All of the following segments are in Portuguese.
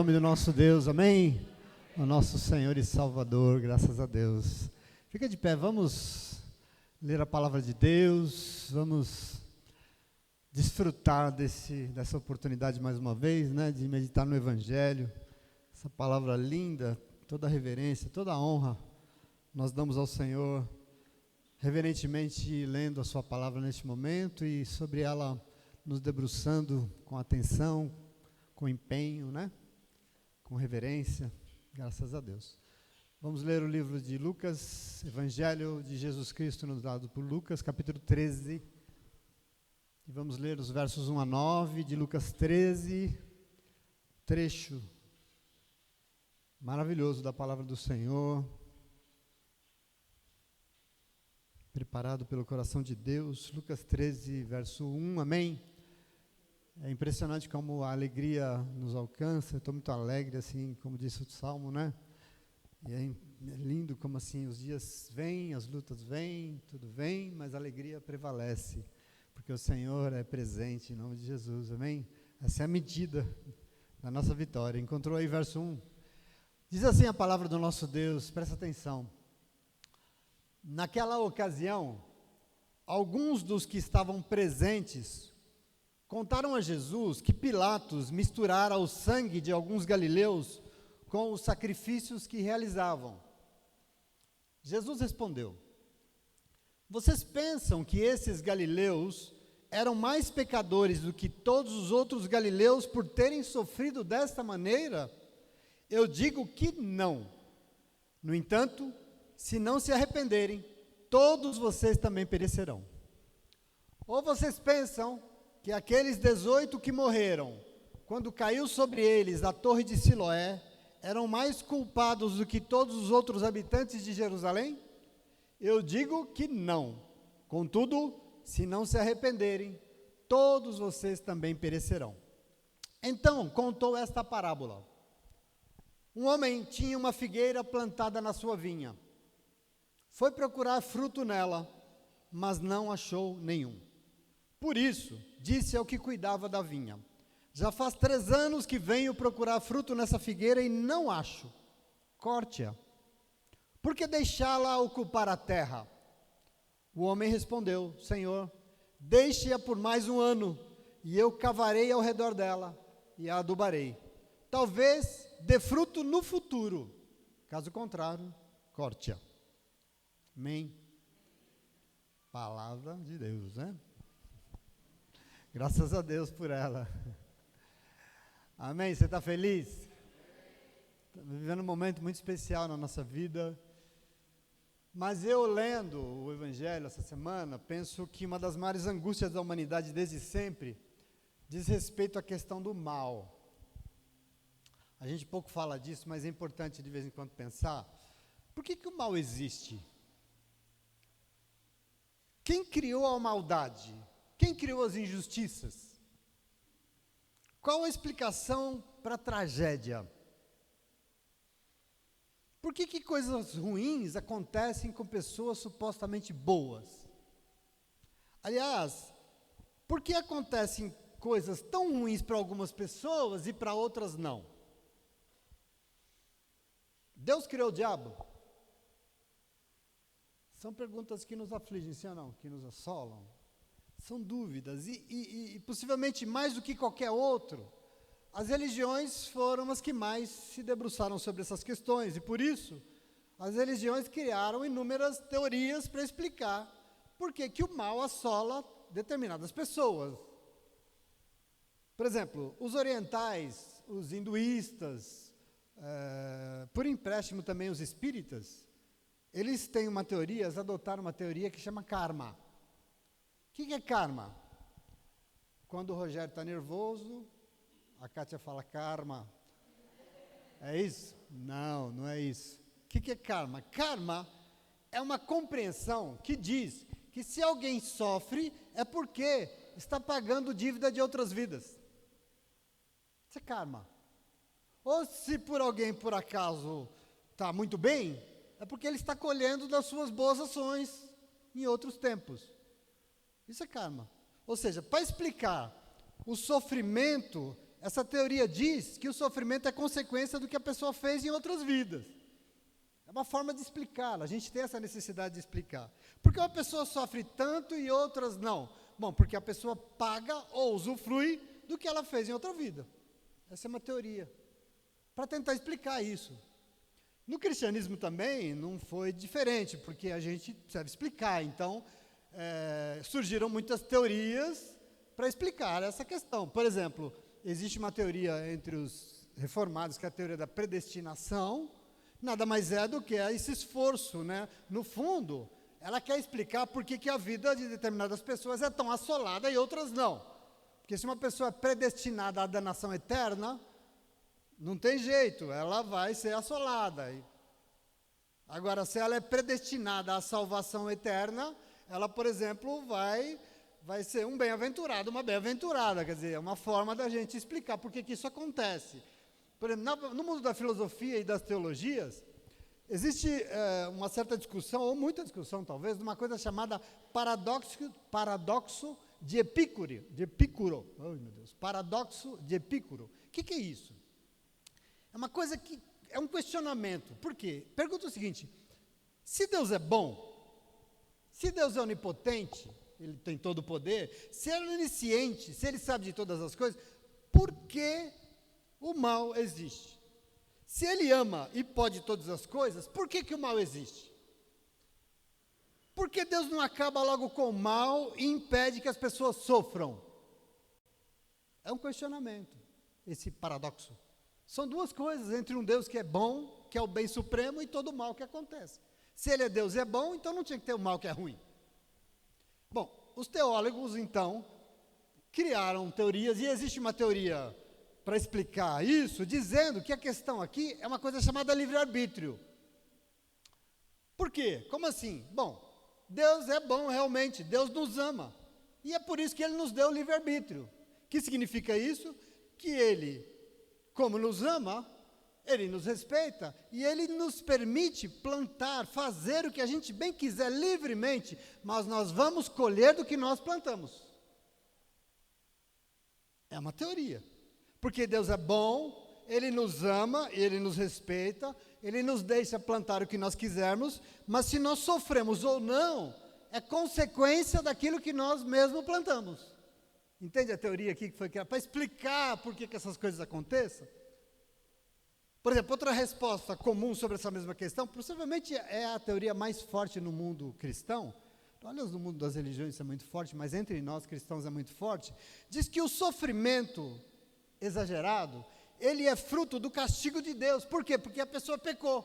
Em nome do nosso Deus, amém? O nosso Senhor e Salvador, graças a Deus. Fica de pé, vamos ler a palavra de Deus, vamos desfrutar dessa oportunidade mais uma vez, né, de meditar no Evangelho. Essa palavra linda, toda a reverência, toda a honra, nós damos ao Senhor, reverentemente lendo a sua palavra neste momento e sobre ela nos debruçando com atenção, com empenho, né? Com reverência, graças a Deus. Vamos ler o livro de Lucas, Evangelho de Jesus Cristo nos dado por Lucas, capítulo 13. E vamos ler os versos 1 a 9 de Lucas 13, trecho maravilhoso da palavra do Senhor, preparado pelo coração de Deus. Lucas 13, verso 1, amém? É impressionante como a alegria nos alcança. Eu estou muito alegre, assim, como disse o Salmo, né? E é lindo como assim os dias vêm, as lutas vêm, tudo vem, mas a alegria prevalece, porque o Senhor é presente em nome de Jesus, amém? Essa é a medida da nossa vitória. Encontrou aí verso 1? Diz assim a palavra do nosso Deus, presta atenção. Naquela ocasião, alguns dos que estavam presentes contaram a Jesus que Pilatos misturara o sangue de alguns galileus com os sacrifícios que realizavam. Jesus respondeu: vocês pensam que esses galileus eram mais pecadores do que todos os outros galileus por terem sofrido desta maneira? Eu digo que não. No entanto, se não se arrependerem, todos vocês também perecerão. Ou vocês pensam que aqueles 18 que morreram, quando caiu sobre eles a torre de Siloé, eram mais culpados do que todos os outros habitantes de Jerusalém? Eu digo que não. Contudo, se não se arrependerem, todos vocês também perecerão. Então, contou esta parábola. Um homem tinha uma figueira plantada na sua vinha. Foi procurar fruto nela, mas não achou nenhum. Por isso, disse ao que cuidava da vinha: já faz 3 anos que venho procurar fruto nessa figueira e não acho. Corte-a. Por que deixá-la ocupar a terra? O homem respondeu: Senhor, deixe-a por mais 1 ano, e eu cavarei ao redor dela e a adubarei. Talvez dê fruto no futuro. Caso contrário, corte-a. Amém? Palavra de Deus, né? Graças a Deus por ela. Amém? Você está feliz? Estamos vivendo um momento muito especial na nossa vida. Mas eu, lendo o Evangelho essa semana, penso que uma das maiores angústias da humanidade desde sempre diz respeito à questão do mal. A gente pouco fala disso, mas é importante de vez em quando pensar. Por que o mal existe? Quem criou a maldade? Quem criou as injustiças? Qual a explicação para a tragédia? Por que coisas ruins acontecem com pessoas supostamente boas? Aliás, por que acontecem coisas tão ruins para algumas pessoas e para outras não? Deus criou o diabo? São perguntas que nos afligem, sim ou não? Que nos assolam? São dúvidas, e possivelmente mais do que qualquer outro, as religiões foram as que mais se debruçaram sobre essas questões, e por isso, as religiões criaram inúmeras teorias para explicar por que o mal assola determinadas pessoas. Por exemplo, os orientais, os hinduístas, por empréstimo também os espíritas, eles têm uma teoria, eles adotaram uma teoria que chama karma. O que é karma? Quando o Rogério está nervoso, a Kátia fala karma. É isso? Não, não é isso. O que é karma? Karma é uma compreensão que diz que se alguém sofre é porque está pagando dívida de outras vidas. Isso é karma. Ou se por alguém, por acaso, está muito bem, é porque ele está colhendo das suas boas ações em outros tempos. Isso é karma. Ou seja, para explicar o sofrimento essa teoria diz que o sofrimento é consequência do que a pessoa fez em outras vidas. É uma forma de explicar, a gente tem essa necessidade de explicar. Por que uma pessoa sofre tanto e outras não? Bom, porque a pessoa paga ou usufrui do que ela fez em outra vida. Essa é uma teoria, para tentar explicar isso. No cristianismo também não foi diferente, porque a gente deve explicar. Então, surgiram muitas teorias para explicar essa questão. Por exemplo, existe uma teoria entre os reformados, que é a teoria da predestinação. Nada mais é do que esse esforço, né? No fundo, ela quer explicar por que a vida de determinadas pessoas é tão assolada e outras não. Porque se uma pessoa é predestinada à danação eterna, não tem jeito, ela vai ser assolada. Agora, se ela é predestinada à salvação eterna, ela, por exemplo, vai ser um bem-aventurado, uma bem-aventurada. Quer dizer, é uma forma da gente explicar por que isso acontece. Por exemplo, no mundo da filosofia e das teologias, existe uma certa discussão, ou muita discussão talvez, de uma coisa chamada paradoxo de Epicuro. Oh, meu Deus, paradoxo de Epicuro. O que é isso? É uma coisa que é um questionamento. Por quê? Pergunta o seguinte: se Deus é bom, se Deus é onipotente, Ele tem todo o poder, se Ele é onisciente, se Ele sabe de todas as coisas, por que o mal existe? Se Ele ama e pode todas as coisas, por que o mal existe? Por que Deus não acaba logo com o mal e impede que as pessoas sofram? É um questionamento, esse paradoxo. São duas coisas, entre um Deus que é bom, que é o bem supremo, e todo o mal que acontece. Se Ele é Deus e é bom, então não tinha que ter o mal que é ruim. Bom, os teólogos, então, criaram teorias, e existe uma teoria para explicar isso, dizendo que a questão aqui é uma coisa chamada livre-arbítrio. Por quê? Como assim? Bom, Deus é bom realmente, Deus nos ama, e é por isso que Ele nos deu o livre-arbítrio. O que significa isso? Que Ele, como nos ama, Ele nos respeita, e Ele nos permite plantar, fazer o que a gente bem quiser livremente, mas nós vamos colher do que nós plantamos. É uma teoria. Porque Deus é bom, Ele nos ama, Ele nos respeita, Ele nos deixa plantar o que nós quisermos, mas se nós sofremos ou não, é consequência daquilo que nós mesmos plantamos. Entende a teoria aqui que foi criada? Para explicar por que essas coisas aconteçam? Por exemplo, outra resposta comum sobre essa mesma questão, possivelmente é a teoria mais forte no mundo cristão. Olha, no mundo das religiões isso é muito forte, mas entre nós cristãos é muito forte. Diz que o sofrimento exagerado, ele é fruto do castigo de Deus. Por quê? Porque a pessoa pecou.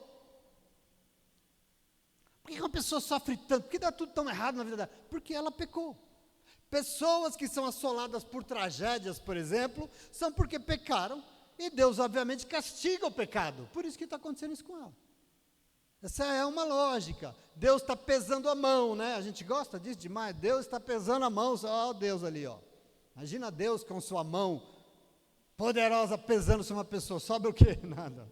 Por que uma pessoa sofre tanto? Por que dá tudo tão errado na vida dela? Porque ela pecou. Pessoas que são assoladas por tragédias, por exemplo, são porque pecaram, e Deus obviamente castiga o pecado. Por isso que está acontecendo isso com ela. Essa é uma lógica. Deus está pesando a mão, né? A gente gosta disso demais. Deus está pesando a mão. Ó, Deus ali, ó. Imagina Deus com sua mão poderosa pesando sobre uma pessoa, sobe o quê? Nada.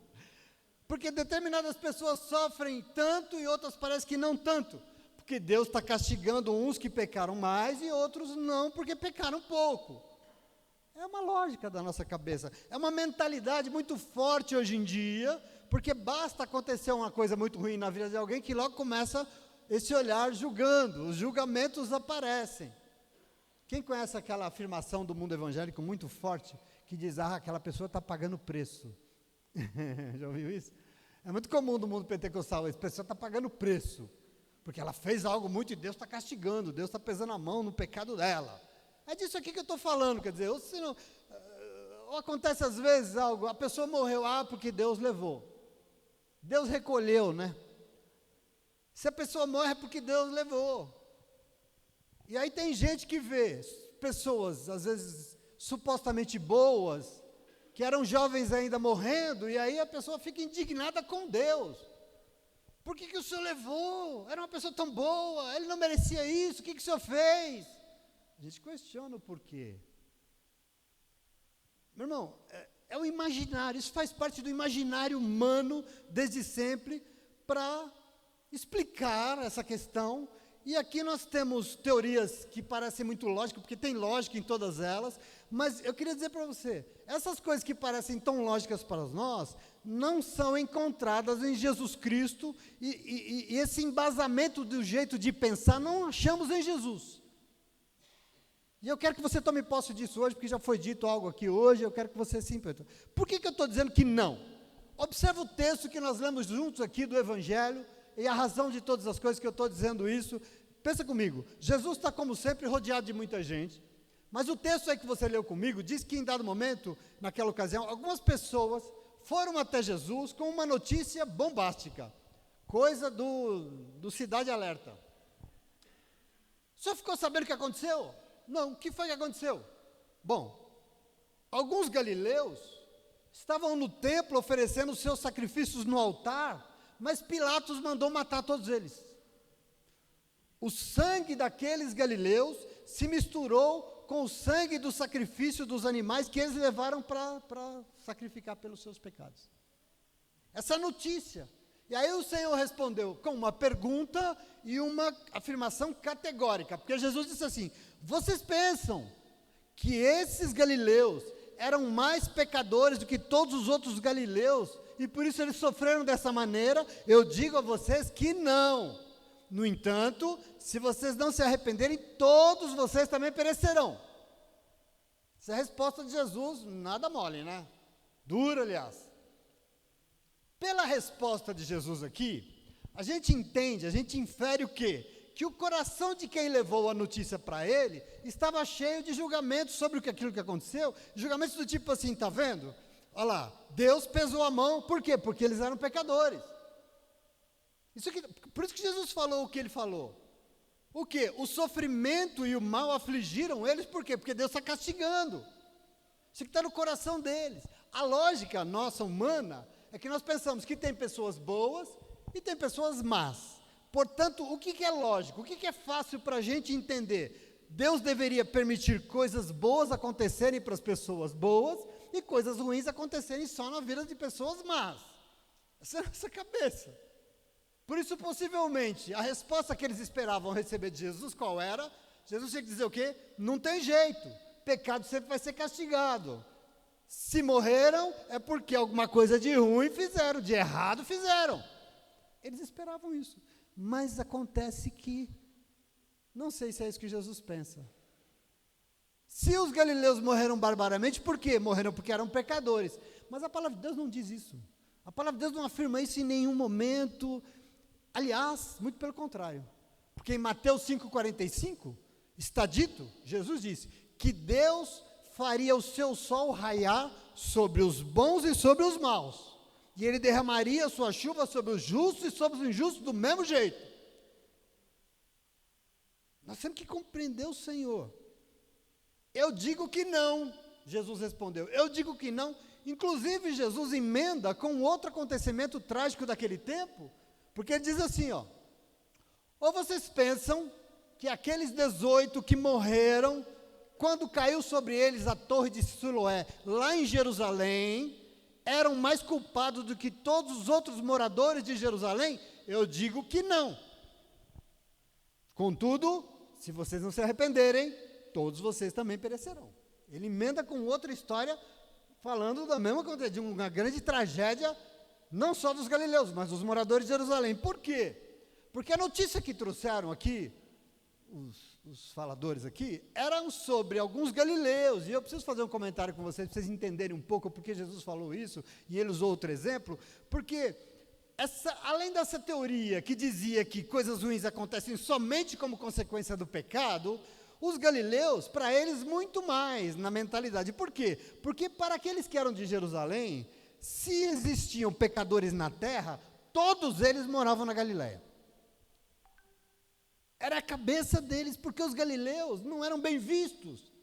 Porque determinadas pessoas sofrem tanto e outras parece que não tanto. Porque Deus está castigando uns que pecaram mais e outros não, porque pecaram pouco. É uma lógica da nossa cabeça. É uma mentalidade muito forte hoje em dia, porque basta acontecer uma coisa muito ruim na vida de alguém que logo começa esse olhar julgando, os julgamentos aparecem. Quem conhece aquela afirmação do mundo evangélico muito forte, que diz, aquela pessoa está pagando preço. Já ouviu isso? É muito comum no mundo pentecostal, essa pessoa está pagando preço, porque ela fez algo muito e Deus está castigando, Deus está pesando a mão no pecado dela. É disso aqui que eu estou falando, quer dizer, ou acontece às vezes algo, a pessoa morreu, porque Deus levou. Deus recolheu, né? Se a pessoa morre é porque Deus levou. E aí tem gente que vê pessoas, às vezes, supostamente boas, que eram jovens ainda morrendo, e aí a pessoa fica indignada com Deus. Por que o Senhor levou? Era uma pessoa tão boa, ele não merecia isso, o que o Senhor fez? A gente questiona o porquê. Meu irmão, é o imaginário, isso faz parte do imaginário humano desde sempre, para explicar essa questão E aqui nós temos teorias que parecem muito lógicas, porque tem lógica em todas elas, mas eu queria dizer para você, essas coisas que parecem tão lógicas para nós, não são encontradas em Jesus Cristo, e esse embasamento do jeito de pensar não achamos em Jesus. E eu quero que você tome posse disso hoje, porque já foi dito algo aqui hoje, eu quero que você se impetre. Por que eu estou dizendo que não? Observa o texto que nós lemos juntos aqui do Evangelho, e a razão de todas as coisas que eu estou dizendo isso. Pensa comigo, Jesus está como sempre rodeado de muita gente, mas o texto aí que você leu comigo, diz que em dado momento, naquela ocasião, algumas pessoas foram até Jesus com uma notícia bombástica, coisa do Cidade Alerta. O senhor ficou sabendo o que aconteceu? Não, o que foi que aconteceu? Bom, alguns galileus estavam no templo oferecendo seus sacrifícios no altar, mas Pilatos mandou matar todos eles. O sangue daqueles galileus se misturou com o sangue do sacrifício dos animais que eles levaram para sacrificar pelos seus pecados. Essa notícia. E aí o Senhor respondeu com uma pergunta e uma afirmação categórica, porque Jesus disse assim: vocês pensam que esses galileus eram mais pecadores do que todos os outros galileus, e por isso eles sofreram dessa maneira? Eu digo a vocês que não. No entanto, se vocês não se arrependerem, todos vocês também perecerão. Essa é a resposta de Jesus, nada mole, né? Dura, aliás. Pela resposta de Jesus aqui, a gente entende, a gente infere o quê? Que o coração de quem levou a notícia para ele estava cheio de julgamentos sobre aquilo que aconteceu, julgamentos do tipo assim, tá vendo? Olha lá, Deus pesou a mão, por quê? Porque eles eram pecadores. Por isso que Jesus falou o que ele falou. O quê? O sofrimento e o mal afligiram eles, por quê? Porque Deus está castigando. Isso que está no coração deles. A lógica nossa, humana, é que nós pensamos que tem pessoas boas e tem pessoas más. Portanto, o que é lógico? O que é fácil para a gente entender? Deus deveria permitir coisas boas acontecerem para as pessoas boas e coisas ruins acontecerem só na vida de pessoas más. Essa é a nossa cabeça. Por isso, possivelmente, a resposta que eles esperavam receber de Jesus, qual era? Jesus tinha que dizer o quê? Não tem jeito, pecado sempre vai ser castigado. Se morreram, é porque alguma coisa de ruim fizeram, de errado fizeram. Eles esperavam isso. Mas acontece que, não sei se é isso que Jesus pensa. Se os galileus morreram barbaramente, por quê? Morreram porque eram pecadores. Mas a palavra de Deus não diz isso. A palavra de Deus não afirma isso em nenhum momento. Aliás, muito pelo contrário. Porque em Mateus 5,45, está dito, Jesus disse, que Deus faria o seu sol raiar sobre os bons e sobre os maus. E ele derramaria a sua chuva sobre os justos e sobre os injustos do mesmo jeito. Nós temos que compreender o Senhor. Eu digo que não, Jesus respondeu. Eu digo que não. Inclusive, Jesus emenda com outro acontecimento trágico daquele tempo, porque ele diz assim, ó: ou vocês pensam que aqueles 18 que morreram, quando caiu sobre eles a torre de Siloé, lá em Jerusalém, eram mais culpados do que todos os outros moradores de Jerusalém? Eu digo que não. Contudo, se vocês não se arrependerem, todos vocês também perecerão. Ele emenda com outra história, falando da mesma coisa, de uma grande tragédia, não só dos galileus, mas dos moradores de Jerusalém. Por quê? Porque a notícia que trouxeram aqui, os faladores aqui, eram sobre alguns galileus, e eu preciso fazer um comentário com vocês, para vocês entenderem um pouco porque Jesus falou isso, e ele usou outro exemplo, porque além dessa teoria que dizia que coisas ruins acontecem somente como consequência do pecado, os galileus, para eles, muito mais na mentalidade. Por quê? Porque para aqueles que eram de Jerusalém, se existiam pecadores na terra, todos eles moravam na Galileia. Era a cabeça deles, porque os galileus não eram bem vistos.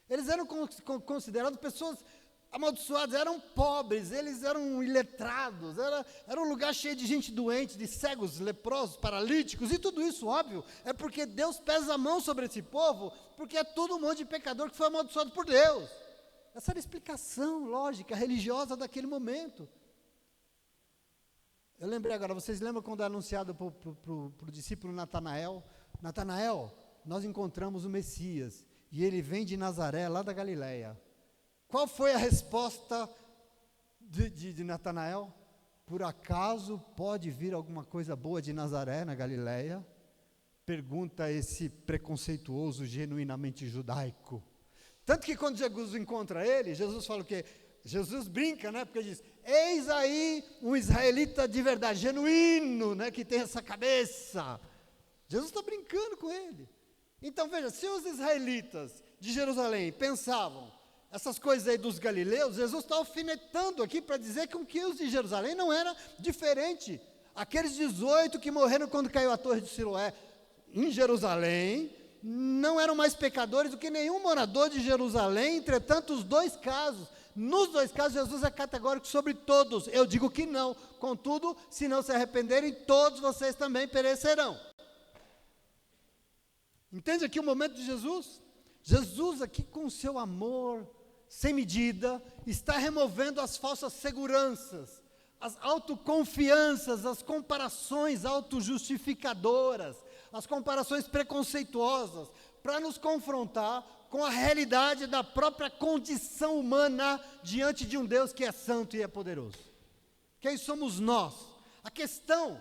Eles eram considerados pessoas amaldiçoadas, eram pobres, eles eram iletrados, era um lugar cheio de gente doente, de cegos, leprosos, paralíticos, e tudo isso, óbvio, é porque Deus pesa a mão sobre esse povo, porque é todo um monte de pecador que foi amaldiçoado por Deus. Essa era a explicação lógica, religiosa daquele momento. Eu lembrei agora, vocês lembram quando é anunciado para o discípulo Natanael, Natanael, nós encontramos o Messias, e ele vem de Nazaré, lá da Galileia. Qual foi a resposta de Natanael? Por acaso pode vir alguma coisa boa de Nazaré, na Galileia? Pergunta esse preconceituoso, genuinamente judaico. Tanto que quando Jesus encontra ele, Jesus fala o quê? Jesus brinca, né? Porque diz, eis aí um israelita de verdade, genuíno, né? Que tem essa cabeça. Jesus está brincando com ele. Então veja, se os israelitas de Jerusalém pensavam essas coisas aí dos galileus, Jesus está alfinetando aqui para dizer que os de Jerusalém não era diferente. Aqueles 18 que morreram quando caiu a torre de Siloé em Jerusalém, não eram mais pecadores do que nenhum morador de Jerusalém. Entretanto, os dois casos, nos dois casos, Jesus é categórico sobre todos. Eu digo que não. Contudo, se não se arrependerem, todos vocês também perecerão. Entende aqui o momento de Jesus? Jesus aqui com o seu amor sem medida, está removendo as falsas seguranças, as autoconfianças, as comparações autojustificadoras, as comparações preconceituosas, para nos confrontar com a realidade da própria condição humana diante de um Deus que é santo e é poderoso. Quem somos nós? A questão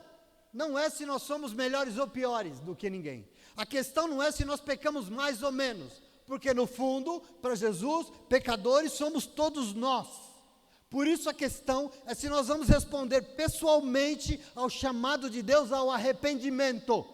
não é se nós somos melhores ou piores do que ninguém. A questão não é se nós pecamos mais ou menos, porque no fundo, para Jesus, pecadores somos todos nós. Por isso a questão é se nós vamos responder pessoalmente ao chamado de Deus ao arrependimento.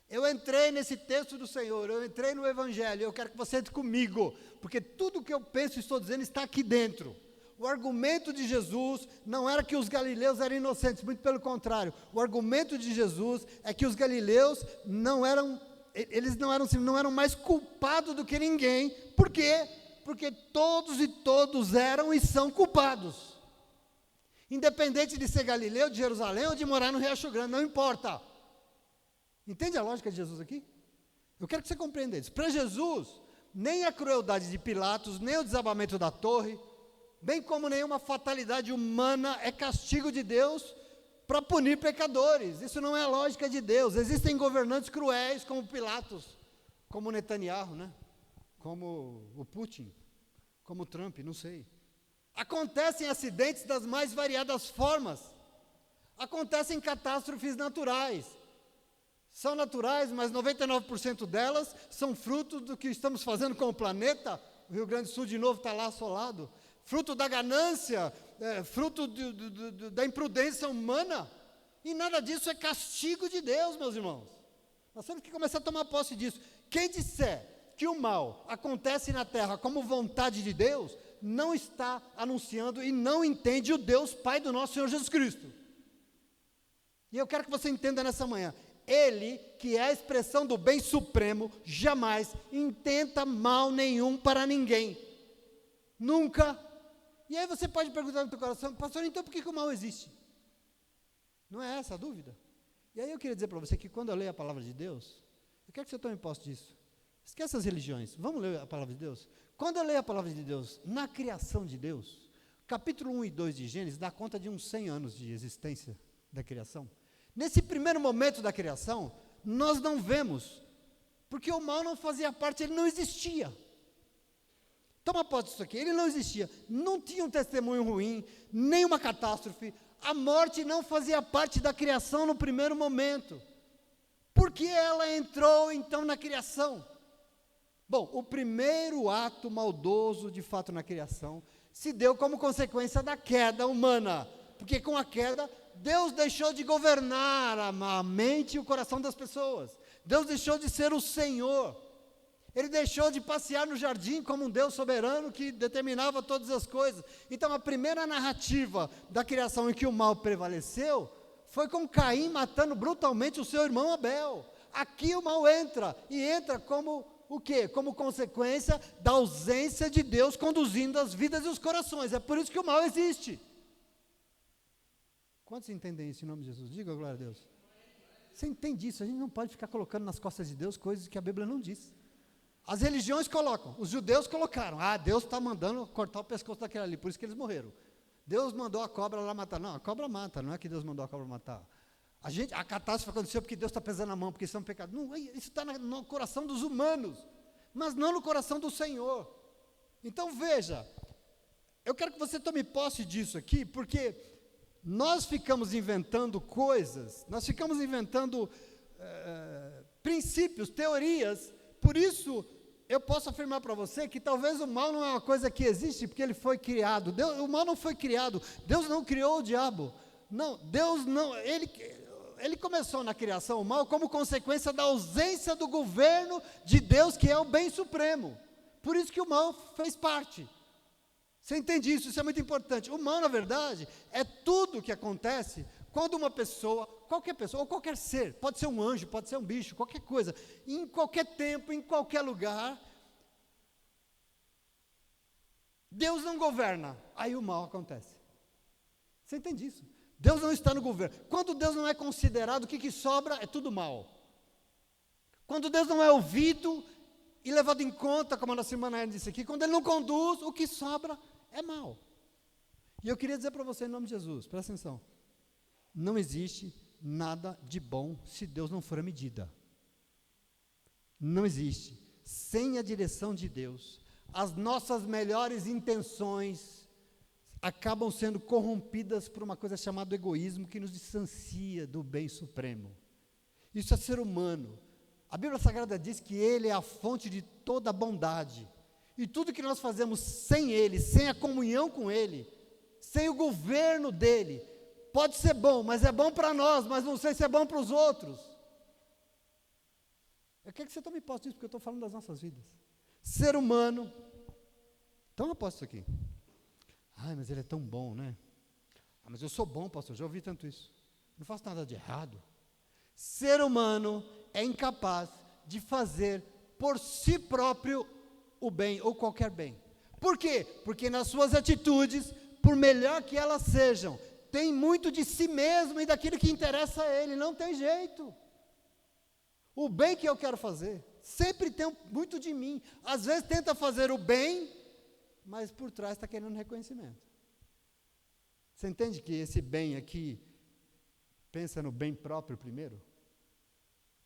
Eu entrei nesse texto do Senhor, eu entrei no Evangelho, eu quero que você entre comigo, porque tudo o que eu penso e estou dizendo está aqui dentro. O argumento de Jesus não era que os galileus eram inocentes, muito pelo contrário. O argumento de Jesus é que os galileus não eram mais culpados do que ninguém. Por quê? Porque todos e todos eram e são culpados. Independente de ser galileu, de Jerusalém ou de morar no Riacho Grande, não importa. Entende a lógica de Jesus aqui? Eu quero que você compreenda isso. Para Jesus, nem a crueldade de Pilatos, nem o desabamento da torre, bem como nenhuma fatalidade humana é castigo de Deus para punir pecadores. Isso não é a lógica de Deus. Existem governantes cruéis como Pilatos, como Netanyahu, né? Como o Putin, como o Trump, não sei. Acontecem acidentes das mais variadas formas. Acontecem catástrofes naturais. São naturais, mas 99% delas são fruto do que estamos fazendo com o planeta. O Rio Grande do Sul de novo está lá assolado. Fruto da ganância, fruto da imprudência humana, e nada disso é castigo de Deus, meus irmãos. Nós temos que começar a tomar posse disso. Quem disser que o mal acontece na terra como vontade de Deus, não está anunciando e não entende o Deus Pai do nosso Senhor Jesus Cristo. E eu quero que você entenda nessa manhã, Ele, que é a expressão do bem supremo, jamais intenta mal nenhum para ninguém. Nunca. E aí você pode perguntar no teu coração, pastor, então por que o mal existe? Não é essa a dúvida? E aí eu queria dizer para você que quando eu leio a palavra de Deus, eu quero que você tome posse disso. Esquece as religiões, vamos ler a palavra de Deus? Quando eu leio a palavra de Deus, na criação de Deus, capítulo 1 e 2 de Gênesis, dá conta de uns 100 anos de existência da criação. Nesse primeiro momento da criação, nós não vemos, porque o mal não fazia parte, ele não existia. Toma posse disso aqui, ele não existia, não tinha um testemunho ruim, nenhuma catástrofe, a morte não fazia parte da criação no primeiro momento. Por que ela entrou então na criação? Bom, o primeiro ato maldoso de fato na criação se deu como consequência da queda humana, porque com a queda Deus deixou de governar a mente e o coração das pessoas, Deus deixou de ser o Senhor. Ele deixou de passear no jardim como um Deus soberano que determinava todas as coisas. Então a primeira narrativa da criação em que o mal prevaleceu foi com Caim matando brutalmente o seu irmão Abel. Aqui o mal entra, e entra como o quê? Como consequência da ausência de Deus conduzindo as vidas e os corações. É por isso que o mal existe. Quantos entendem isso em nome de Jesus? Diga glória a Deus. Você entende isso? A gente não pode ficar colocando nas costas de Deus coisas que a Bíblia não diz. As religiões colocam, os judeus colocaram, Deus está mandando cortar o pescoço daquele ali, por isso que eles morreram. Deus mandou a cobra lá matar. Não, a cobra mata, não é que Deus mandou a cobra matar. A catástrofe aconteceu porque Deus está pesando a mão, porque isso é um pecado. Não, isso está no coração dos humanos, mas não no coração do Senhor. Então veja, eu quero que você tome posse disso aqui, porque nós ficamos inventando coisas, nós ficamos inventando princípios, teorias. Por isso, eu posso afirmar para você que talvez o mal não é uma coisa que existe porque ele foi criado. O mal não foi criado, Deus não criou o diabo. Não, Deus não, ele começou na criação o mal como consequência da ausência do governo de Deus, que é o bem supremo. Por isso que o mal fez parte. Você entende isso? Isso é muito importante. O mal, na verdade, é tudo que acontece quando uma pessoa, qualquer pessoa, ou qualquer ser, pode ser um anjo, pode ser um bicho, qualquer coisa, em qualquer tempo, em qualquer lugar, Deus não governa, aí o mal acontece. Você entende isso? Deus não está no governo. Quando Deus não é considerado, o que sobra é tudo mal. Quando Deus não é ouvido e levado em conta, como a nossa irmã Nair disse aqui, quando Ele não conduz, o que sobra é mal. E eu queria dizer para você, em nome de Jesus, presta atenção, não existe nada de bom se Deus não for a medida. Não existe. Sem a direção de Deus, as nossas melhores intenções acabam sendo corrompidas por uma coisa chamada egoísmo, que nos distancia do bem supremo. Isso é ser humano. A Bíblia Sagrada diz que Ele é a fonte de toda a bondade. E tudo que nós fazemos sem Ele, sem a comunhão com Ele, sem o governo dEle, pode ser bom, mas é bom para nós, mas não sei se é bom para os outros. Eu quero que você tome posse disso, porque eu estou falando das nossas vidas. Ser humano, toma posse disso aqui. Ai, mas ele é tão bom, né? Ah, mas eu sou bom, pastor, já ouvi tanto isso. Não faço nada de errado. Ser humano é incapaz de fazer por si próprio o bem, ou qualquer bem. Por quê? Porque nas suas atitudes, por melhor que elas sejam, tem muito de si mesmo e daquilo que interessa a ele, não tem jeito. O bem que eu quero fazer, sempre tem muito de mim. Às vezes tenta fazer o bem, mas por trás está querendo reconhecimento. Você entende que esse bem aqui, pensa no bem próprio primeiro?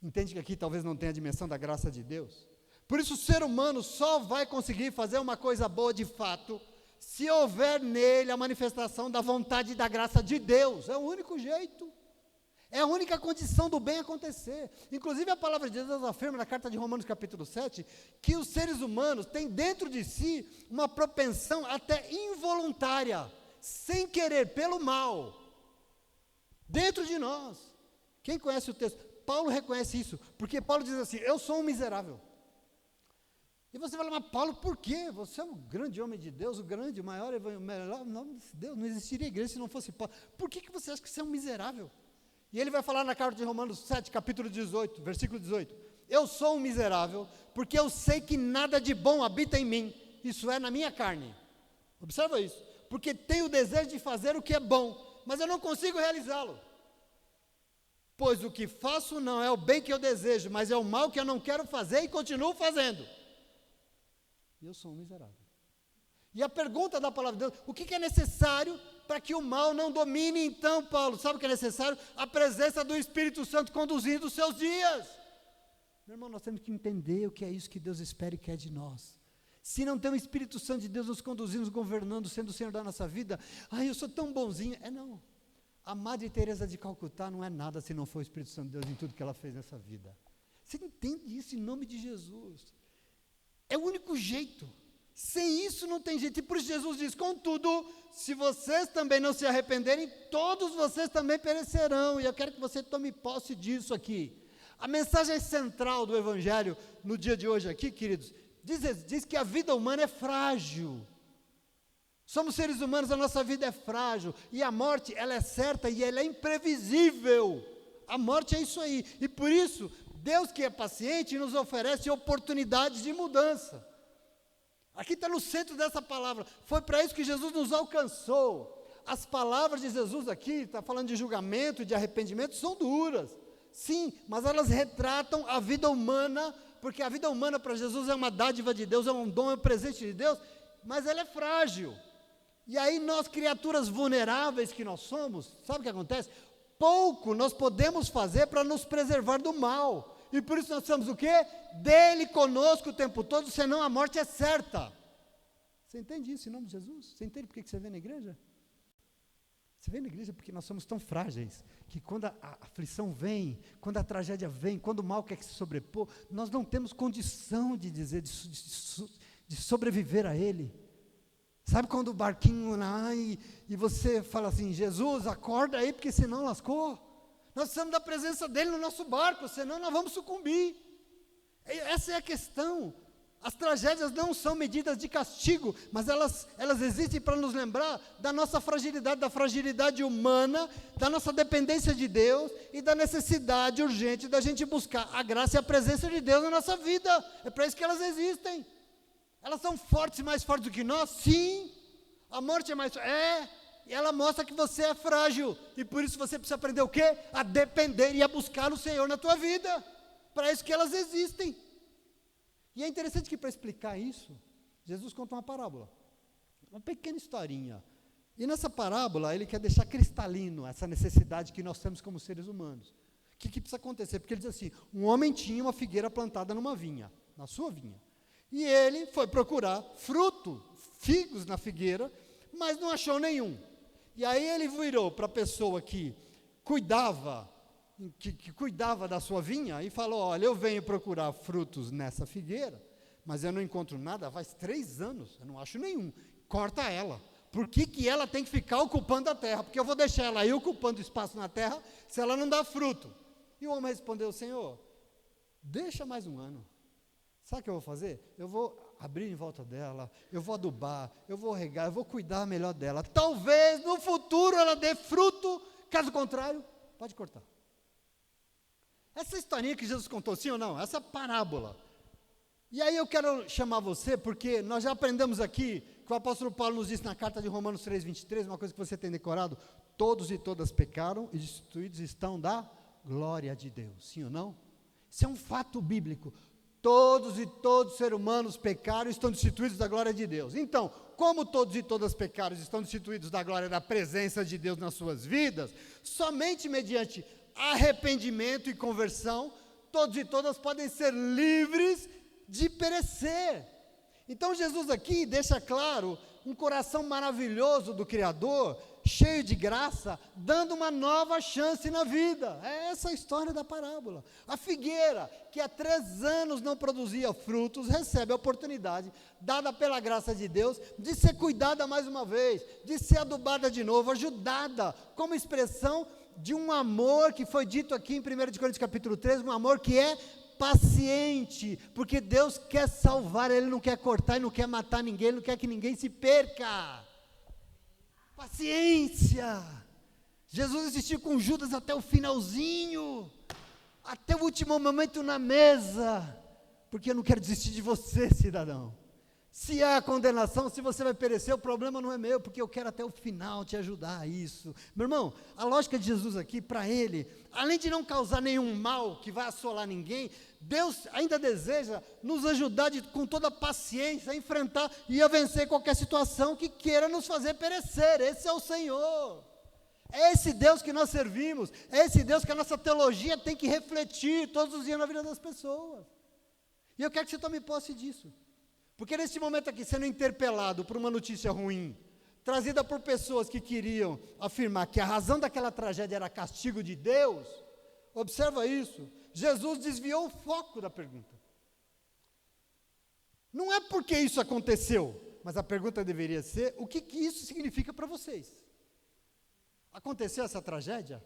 Entende que aqui talvez não tenha a dimensão da graça de Deus? Por isso o ser humano só vai conseguir fazer uma coisa boa de fato, se houver nele a manifestação da vontade e da graça de Deus. É o único jeito. É a única condição do bem acontecer. Inclusive a palavra de Deus afirma na carta de Romanos capítulo 7, que os seres humanos têm dentro de si uma propensão até involuntária, sem querer, pelo mal, dentro de nós. Quem conhece o texto? Paulo reconhece isso, porque Paulo diz assim, eu sou um miserável. E você fala, mas Paulo, por quê? Você é um grande homem de Deus, o grande, o maior, o melhor nome de Deus, não existiria igreja se não fosse Paulo. Por que você acha que você é um miserável? E ele vai falar na carta de Romanos 7, capítulo 18, versículo 18, eu sou um miserável, porque eu sei que nada de bom habita em mim, isso é, na minha carne. Observa isso, porque tenho o desejo de fazer o que é bom, mas eu não consigo realizá-lo. Pois o que faço não é o bem que eu desejo, mas é o mal que eu não quero fazer e continuo fazendo. E eu sou um miserável. E a pergunta da palavra de Deus, o que é necessário para que o mal não domine então, Paulo? Sabe o que é necessário? A presença do Espírito Santo conduzindo os seus dias. Meu irmão, nós temos que entender o que é isso que Deus espera e quer de nós. Se não tem o Espírito Santo de Deus nos conduzindo, nos governando, sendo o Senhor da nossa vida, eu sou tão bonzinho. Não. A Madre Teresa de Calcutá não é nada se não for o Espírito Santo de Deus em tudo que ela fez nessa vida. Você entende isso em nome de Jesus? É o único jeito. Sem isso não tem jeito. E por isso Jesus diz, contudo, se vocês também não se arrependerem, todos vocês também perecerão. E eu quero que você tome posse disso aqui. A mensagem central do Evangelho no dia de hoje aqui, queridos, diz que a vida humana é frágil. Somos seres humanos, a nossa vida é frágil. E a morte, ela é certa e ela é imprevisível. A morte é isso aí. E por isso, Deus que é paciente nos oferece oportunidades de mudança. Aqui está no centro dessa palavra. Foi para isso que Jesus nos alcançou. As palavras de Jesus aqui, está falando de julgamento, de arrependimento, são duras. Sim, mas elas retratam a vida humana, porque a vida humana para Jesus é uma dádiva de Deus, é um dom, é um presente de Deus, mas ela é frágil. E aí nós, criaturas vulneráveis que nós somos, sabe o que acontece? pouco nós podemos fazer para nos preservar do mal. E por isso nós somos o quê? Dele conosco o tempo todo, senão a morte é certa. Você entende isso em nome de Jesus? Você entende por que você vem na igreja? Você vem na igreja porque nós somos tão frágeis, que quando a aflição vem, quando a tragédia vem, quando o mal quer se sobrepor, nós não temos condição de dizer, de sobreviver a ele. Sabe quando o barquinho lá e você fala assim, Jesus, acorda aí, porque senão lascou. Nós precisamos da presença dele no nosso barco, senão nós vamos sucumbir. Essa é a questão. As tragédias não são medidas de castigo, mas elas existem para nos lembrar da nossa fragilidade, da fragilidade humana, da nossa dependência de Deus e da necessidade urgente da gente buscar a graça e a presença de Deus na nossa vida. É para isso que elas existem. Elas são fortes, mais fortes do que nós? Sim. A morte é mais... E ela mostra que você é frágil. E por isso você precisa aprender o quê? A depender e a buscar o Senhor na tua vida. Para isso que elas existem. E é interessante que para explicar isso, Jesus conta uma parábola. Uma pequena historinha. E nessa parábola, ele quer deixar cristalino essa necessidade que nós temos como seres humanos. O que precisa acontecer? Porque ele diz assim, um homem tinha uma figueira plantada numa vinha, na sua vinha. E ele foi procurar figos na figueira, mas não achou nenhum. E aí ele virou para a pessoa que cuidava da sua vinha e falou, olha, eu venho procurar frutos nessa figueira, mas eu não encontro nada, faz 3 anos, eu não acho nenhum. Corta ela. Por que ela tem que ficar ocupando a terra? Porque eu vou deixar ela aí ocupando espaço na terra, se ela não dá fruto. E o homem respondeu, Senhor, deixa mais um ano. Sabe o que eu vou fazer? Eu vou abrir em volta dela, eu vou adubar, eu vou regar, eu vou cuidar melhor dela. Talvez no futuro ela dê fruto, caso contrário, pode cortar. Essa historinha que Jesus contou, sim ou não? Essa parábola. E aí eu quero chamar você, porque nós já aprendemos aqui, que o apóstolo Paulo nos disse na carta de Romanos 3:23, uma coisa que você tem decorado, todos e todas pecaram e destituídos estão da glória de Deus, sim ou não? Isso é um fato bíblico. Todos e todos os seres humanos pecaram e estão destituídos da glória de Deus. Então, como todos e todas pecaram e estão destituídos da glória da presença de Deus nas suas vidas, somente mediante arrependimento e conversão, todos e todas podem ser livres de perecer. Então Jesus aqui deixa claro um coração maravilhoso do Criador, cheio de graça, dando uma nova chance na vida. É essa a história da parábola. A figueira, que há 3 anos não produzia frutos, recebe a oportunidade, dada pela graça de Deus, de ser cuidada mais uma vez, de ser adubada de novo, ajudada, como expressão de um amor que foi dito aqui em 1 Coríntios capítulo 3, um amor que é paciente, porque Deus quer salvar, Ele não quer cortar, Ele não quer matar ninguém, Ele não quer que ninguém se perca. Paciência. Jesus insistiu com Judas até o finalzinho, até o último momento na mesa, porque eu não quero desistir de você, cidadão. Se há condenação, se você vai perecer, o problema não é meu, porque eu quero até o final te ajudar a isso. Meu irmão, a lógica de Jesus aqui, para ele, além de não causar nenhum mal que vai assolar ninguém, Deus ainda deseja nos ajudar com toda a paciência a enfrentar e a vencer qualquer situação que queira nos fazer perecer. Esse é o Senhor. É esse Deus que nós servimos, é esse Deus que a nossa teologia tem que refletir todos os dias na vida das pessoas. E eu quero que você tome posse disso. Porque nesse momento aqui, sendo interpelado por uma notícia ruim, trazida por pessoas que queriam afirmar que a razão daquela tragédia era castigo de Deus, observa isso, Jesus desviou o foco da pergunta. Não é porque isso aconteceu, mas a pergunta deveria ser, o que isso significa para vocês? Aconteceu essa tragédia?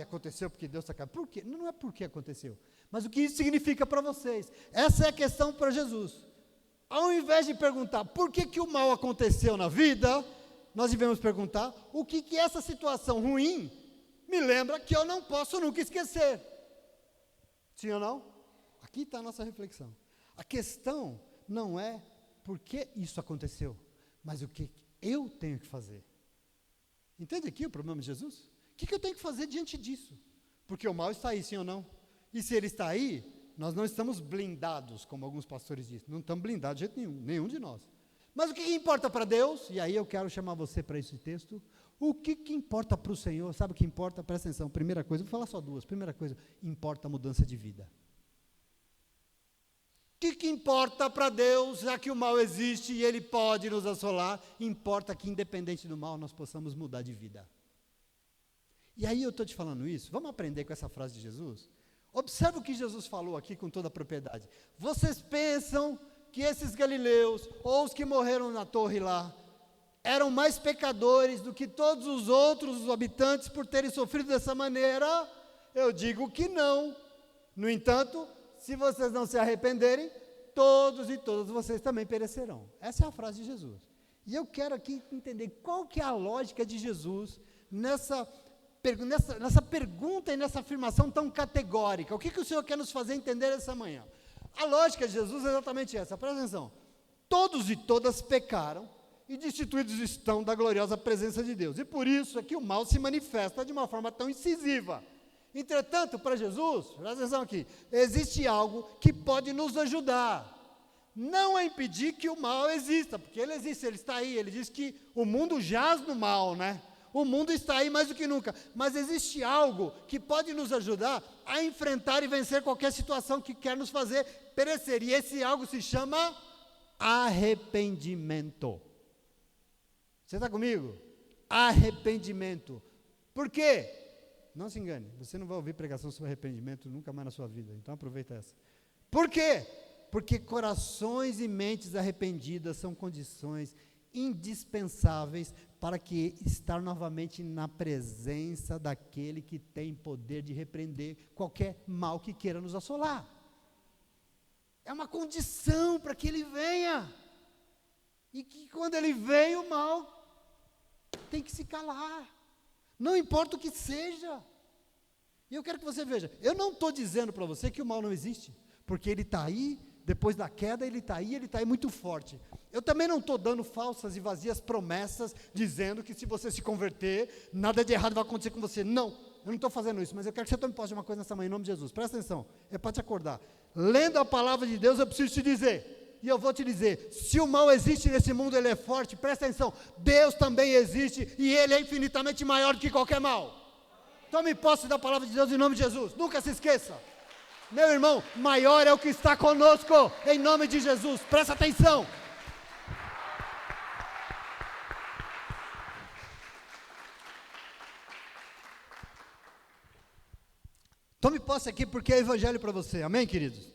Aconteceu porque Deus está acabando. Por quê? Não é porque aconteceu, mas o que isso significa para vocês? Essa é a questão para Jesus. Ao invés de perguntar por que o mal aconteceu na vida, nós devemos perguntar o que essa situação ruim me lembra que eu não posso nunca esquecer. Sim ou não? Aqui está a nossa reflexão. A questão não é por que isso aconteceu, mas o que eu tenho que fazer. Entende aqui o problema de Jesus? O que eu tenho que fazer diante disso? Porque o mal está aí, sim ou não? E se ele está aí, nós não estamos blindados, como alguns pastores dizem. Não estamos blindados de jeito nenhum de nós. Mas o que importa para Deus? E aí eu quero chamar você para esse texto. O que importa para o Senhor? Sabe o que importa? Presta atenção, primeira coisa, vou falar só duas. Primeira coisa, importa a mudança de vida. O que importa para Deus, já que o mal existe e ele pode nos assolar? Importa que, independente do mal, nós possamos mudar de vida. E aí eu estou te falando isso, vamos aprender com essa frase de Jesus? Observe o que Jesus falou aqui com toda a propriedade. Vocês pensam que esses galileus, ou os que morreram na torre lá, eram mais pecadores do que todos os outros habitantes por terem sofrido dessa maneira? Eu digo que não. No entanto, se vocês não se arrependerem, todos e todas vocês também perecerão. Essa é a frase de Jesus. E eu quero aqui entender qual que é a lógica de Jesus nessa pergunta e nessa afirmação tão categórica. O que o Senhor quer nos fazer entender essa manhã? A lógica de Jesus é exatamente essa, presta atenção. Todos e todas pecaram e destituídos estão da gloriosa presença de Deus. E por isso é que o mal se manifesta de uma forma tão incisiva. Entretanto, para Jesus, presta atenção aqui, existe algo que pode nos ajudar. Não é impedir que o mal exista, porque ele existe, ele está aí. Ele diz que o mundo jaz no mal, né? O mundo está aí mais do que nunca, mas existe algo que pode nos ajudar a enfrentar e vencer qualquer situação que quer nos fazer perecer, e esse algo se chama arrependimento. Você está comigo? Arrependimento. Por quê? Não se engane, você não vai ouvir pregação sobre arrependimento nunca mais na sua vida, então aproveita essa. Por quê? Porque corações e mentes arrependidas são condições indispensáveis para que estar novamente na presença daquele que tem poder de repreender qualquer mal que queira nos assolar. É uma condição para que ele venha, e que quando ele vem, o mal tem que se calar, não importa o que seja. E eu quero que você veja, eu não estou dizendo para você que o mal não existe, porque ele está aí. Depois da queda, ele está aí muito forte. Eu também não estou dando falsas e vazias promessas, dizendo que se você se converter, nada de errado vai acontecer com você. Não, eu não estou fazendo isso, mas eu quero que você tome posse de uma coisa nessa manhã, em nome de Jesus. Presta atenção, é para te acordar. Lendo a palavra de Deus, eu preciso te dizer, e eu vou te dizer, se o mal existe nesse mundo, ele é forte, presta atenção, Deus também existe, e ele é infinitamente maior do que qualquer mal. Tome posse da palavra de Deus em nome de Jesus, nunca se esqueça. Meu irmão, maior é o que está conosco, em nome de Jesus, presta atenção. Tome posse aqui porque é evangelho para você, amém, queridos?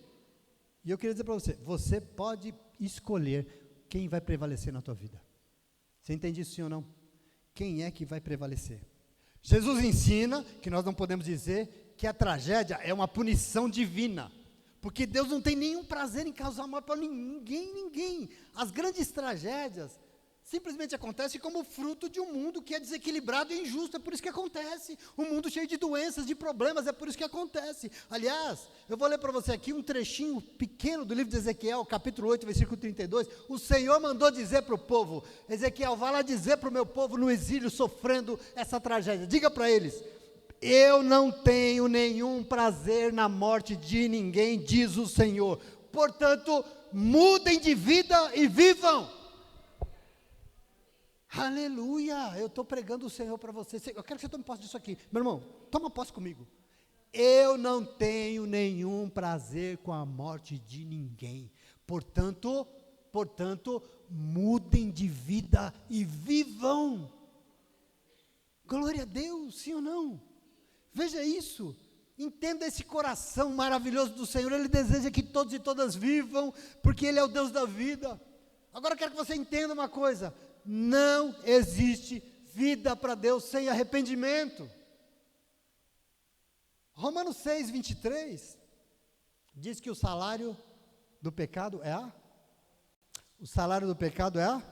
E eu queria dizer para você, você pode escolher quem vai prevalecer na tua vida. Você entende isso, sim ou não? Quem é que vai prevalecer? Jesus ensina que nós não podemos dizer que a tragédia é uma punição divina, porque Deus não tem nenhum prazer em causar mal para ninguém. As grandes tragédias simplesmente acontecem como fruto de um mundo que é desequilibrado e injusto, é por isso que acontece. Um mundo cheio de doenças, de problemas, é por isso que acontece. Aliás, eu vou ler para você aqui um trechinho pequeno do livro de Ezequiel, capítulo 8, versículo 32, o Senhor mandou dizer para o povo, Ezequiel, vá lá dizer para o meu povo no exílio, sofrendo essa tragédia, diga para eles, eu não tenho nenhum prazer na morte de ninguém, diz o Senhor, portanto, mudem de vida e vivam. Aleluia, eu estou pregando o Senhor para você, eu quero que você tome posse disso aqui, meu irmão, toma posse comigo, eu não tenho nenhum prazer com a morte de ninguém, portanto, mudem de vida e vivam. Glória a Deus, sim ou não? Veja isso, entenda esse coração maravilhoso do Senhor, Ele deseja que todos e todas vivam, porque Ele é o Deus da vida. Agora eu quero que você entenda uma coisa, não existe vida para Deus sem arrependimento. Romanos 6, 23, diz que o salário do pecado é o salário do pecado é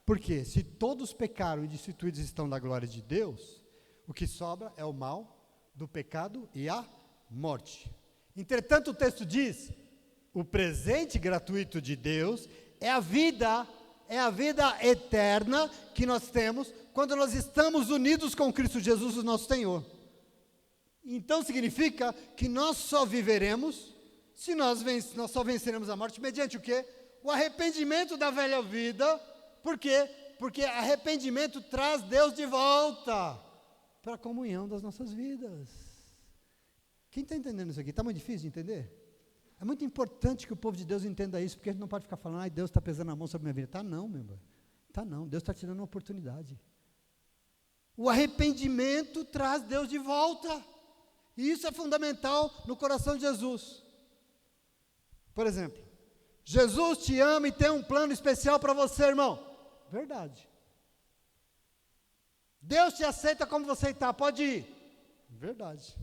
porque se todos pecaram e destituídos estão da glória de Deus, o que sobra é o mal do pecado e a morte. Entretanto, o texto diz, o presente gratuito de Deus é a vida eterna que nós temos quando nós estamos unidos com Cristo Jesus, o nosso Senhor. Então significa que nós só viveremos, se nós só venceremos a morte, mediante o quê? O arrependimento da velha vida. Por quê? Porque arrependimento traz Deus de volta para a comunhão das nossas vidas. Quem está entendendo isso aqui? Está muito difícil de entender? É muito importante que o povo de Deus entenda isso, porque a gente não pode ficar falando, ai, Deus está pesando a mão sobre a minha vida. Está não, meu irmão. Está não, Deus está te dando uma oportunidade. O arrependimento traz Deus de volta. E isso é fundamental no coração de Jesus. Por exemplo, Jesus te ama e tem um plano especial para você, irmão. Verdade. Deus te aceita como você está, pode ir. Verdade.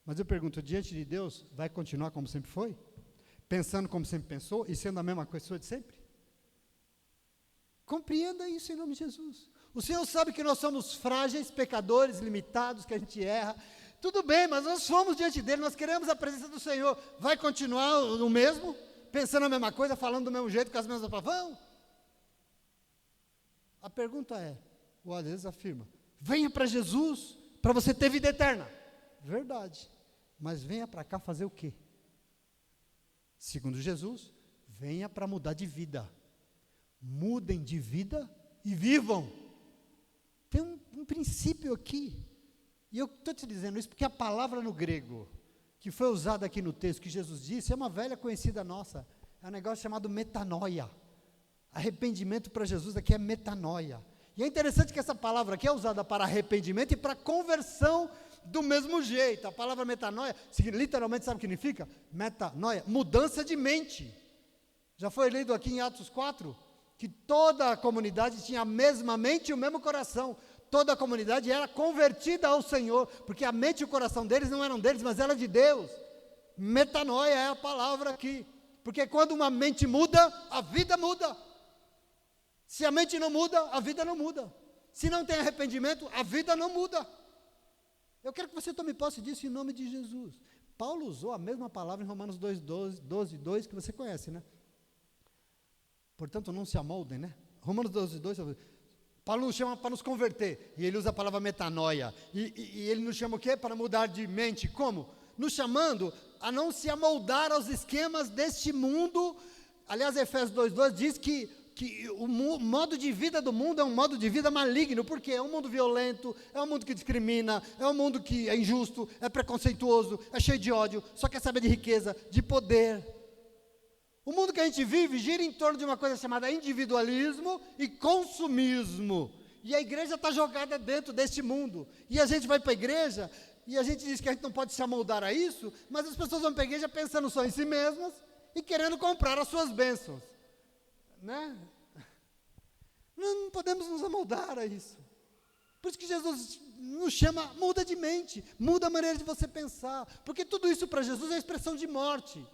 Mas eu pergunto, diante de Deus, vai continuar como sempre foi? Pensando como sempre pensou e sendo a mesma pessoa de sempre? Compreenda isso em nome de Jesus. O Senhor sabe que nós somos frágeis, pecadores, limitados, que a gente erra. Tudo bem, mas nós fomos diante dele, nós queremos a presença do Senhor. Vai continuar o mesmo? Pensando a mesma coisa, falando do mesmo jeito, com as mesmas palavras? Vão. A pergunta é, ou às vezes afirma, venha para Jesus, para você ter vida eterna. Verdade. Mas venha para cá fazer o quê? Segundo Jesus, venha para mudar de vida. Mudem de vida e vivam. Tem um princípio aqui. E eu estou te dizendo isso porque a palavra no grego, que foi usada aqui no texto, que Jesus disse, é uma velha conhecida nossa. É um negócio chamado metanoia. Arrependimento para Jesus aqui é metanoia. E é interessante que essa palavra aqui é usada para arrependimento e para conversão do mesmo jeito. A palavra metanoia, literalmente sabe o que significa? Metanoia, mudança de mente. Já foi lido aqui em Atos 4, que toda a comunidade tinha a mesma mente e o mesmo coração. Toda a comunidade era convertida ao Senhor, porque a mente e o coração deles não eram deles, mas era de Deus. Metanoia é a palavra aqui. Porque quando uma mente muda, a vida muda. Se a mente não muda, a vida não muda. Se não tem arrependimento, a vida não muda. Eu quero que você tome posse disso em nome de Jesus. Paulo usou a mesma palavra em Romanos 12:2, que você conhece, né? Portanto, não se amoldem, né? Romanos 12:2, Paulo nos chama para nos converter, e ele usa a palavra metanoia, e ele nos chama o quê? Para mudar de mente. Como? Nos chamando a não se amoldar aos esquemas deste mundo. Aliás, Efésios 2:2 diz que o modo de vida do mundo é um modo de vida maligno. Por quê? É um mundo violento, é um mundo que discrimina, é um mundo que é injusto, é preconceituoso, é cheio de ódio, só quer saber de riqueza, de poder. O mundo que a gente vive gira em torno de uma coisa chamada individualismo e consumismo. E a igreja está jogada dentro deste mundo. E a gente vai para a igreja e a gente diz que a gente não pode se amoldar a isso, mas as pessoas vão para a igreja pensando só em si mesmas e querendo comprar as suas bênçãos. Né? Não podemos nos amoldar a isso. Por isso que Jesus nos chama, muda de mente, muda a maneira de você pensar, porque tudo isso para Jesus é expressão de morte,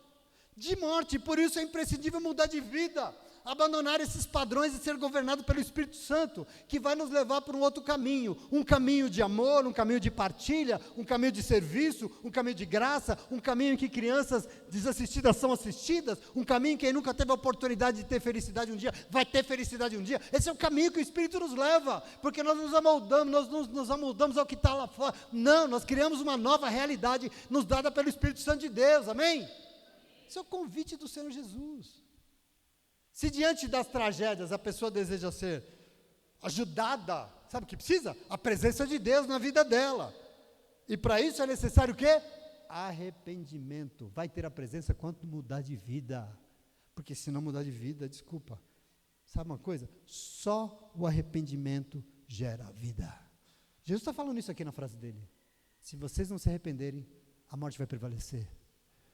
por isso é imprescindível mudar de vida, abandonar esses padrões e ser governado pelo Espírito Santo, que vai nos levar para um outro caminho, um caminho de amor, um caminho de partilha, um caminho de serviço, um caminho de graça, um caminho em que crianças desassistidas são assistidas, um caminho em que quem nunca teve a oportunidade de ter felicidade um dia, vai ter felicidade um dia. Esse é o caminho que o Espírito nos leva, porque nós nos amoldamos ao que está lá fora. Não, nós criamos uma nova realidade nos dada pelo Espírito Santo de Deus, amém? Esse é o convite do Senhor Jesus. Se diante das tragédias a pessoa deseja ser ajudada, sabe o que precisa? A presença de Deus na vida dela. E para isso é necessário o quê? Arrependimento. Vai ter a presença quando mudar de vida. Porque se não mudar de vida, desculpa. Sabe uma coisa? Só o arrependimento gera vida. Jesus está falando isso aqui na frase dele. Se vocês não se arrependerem, a morte vai prevalecer.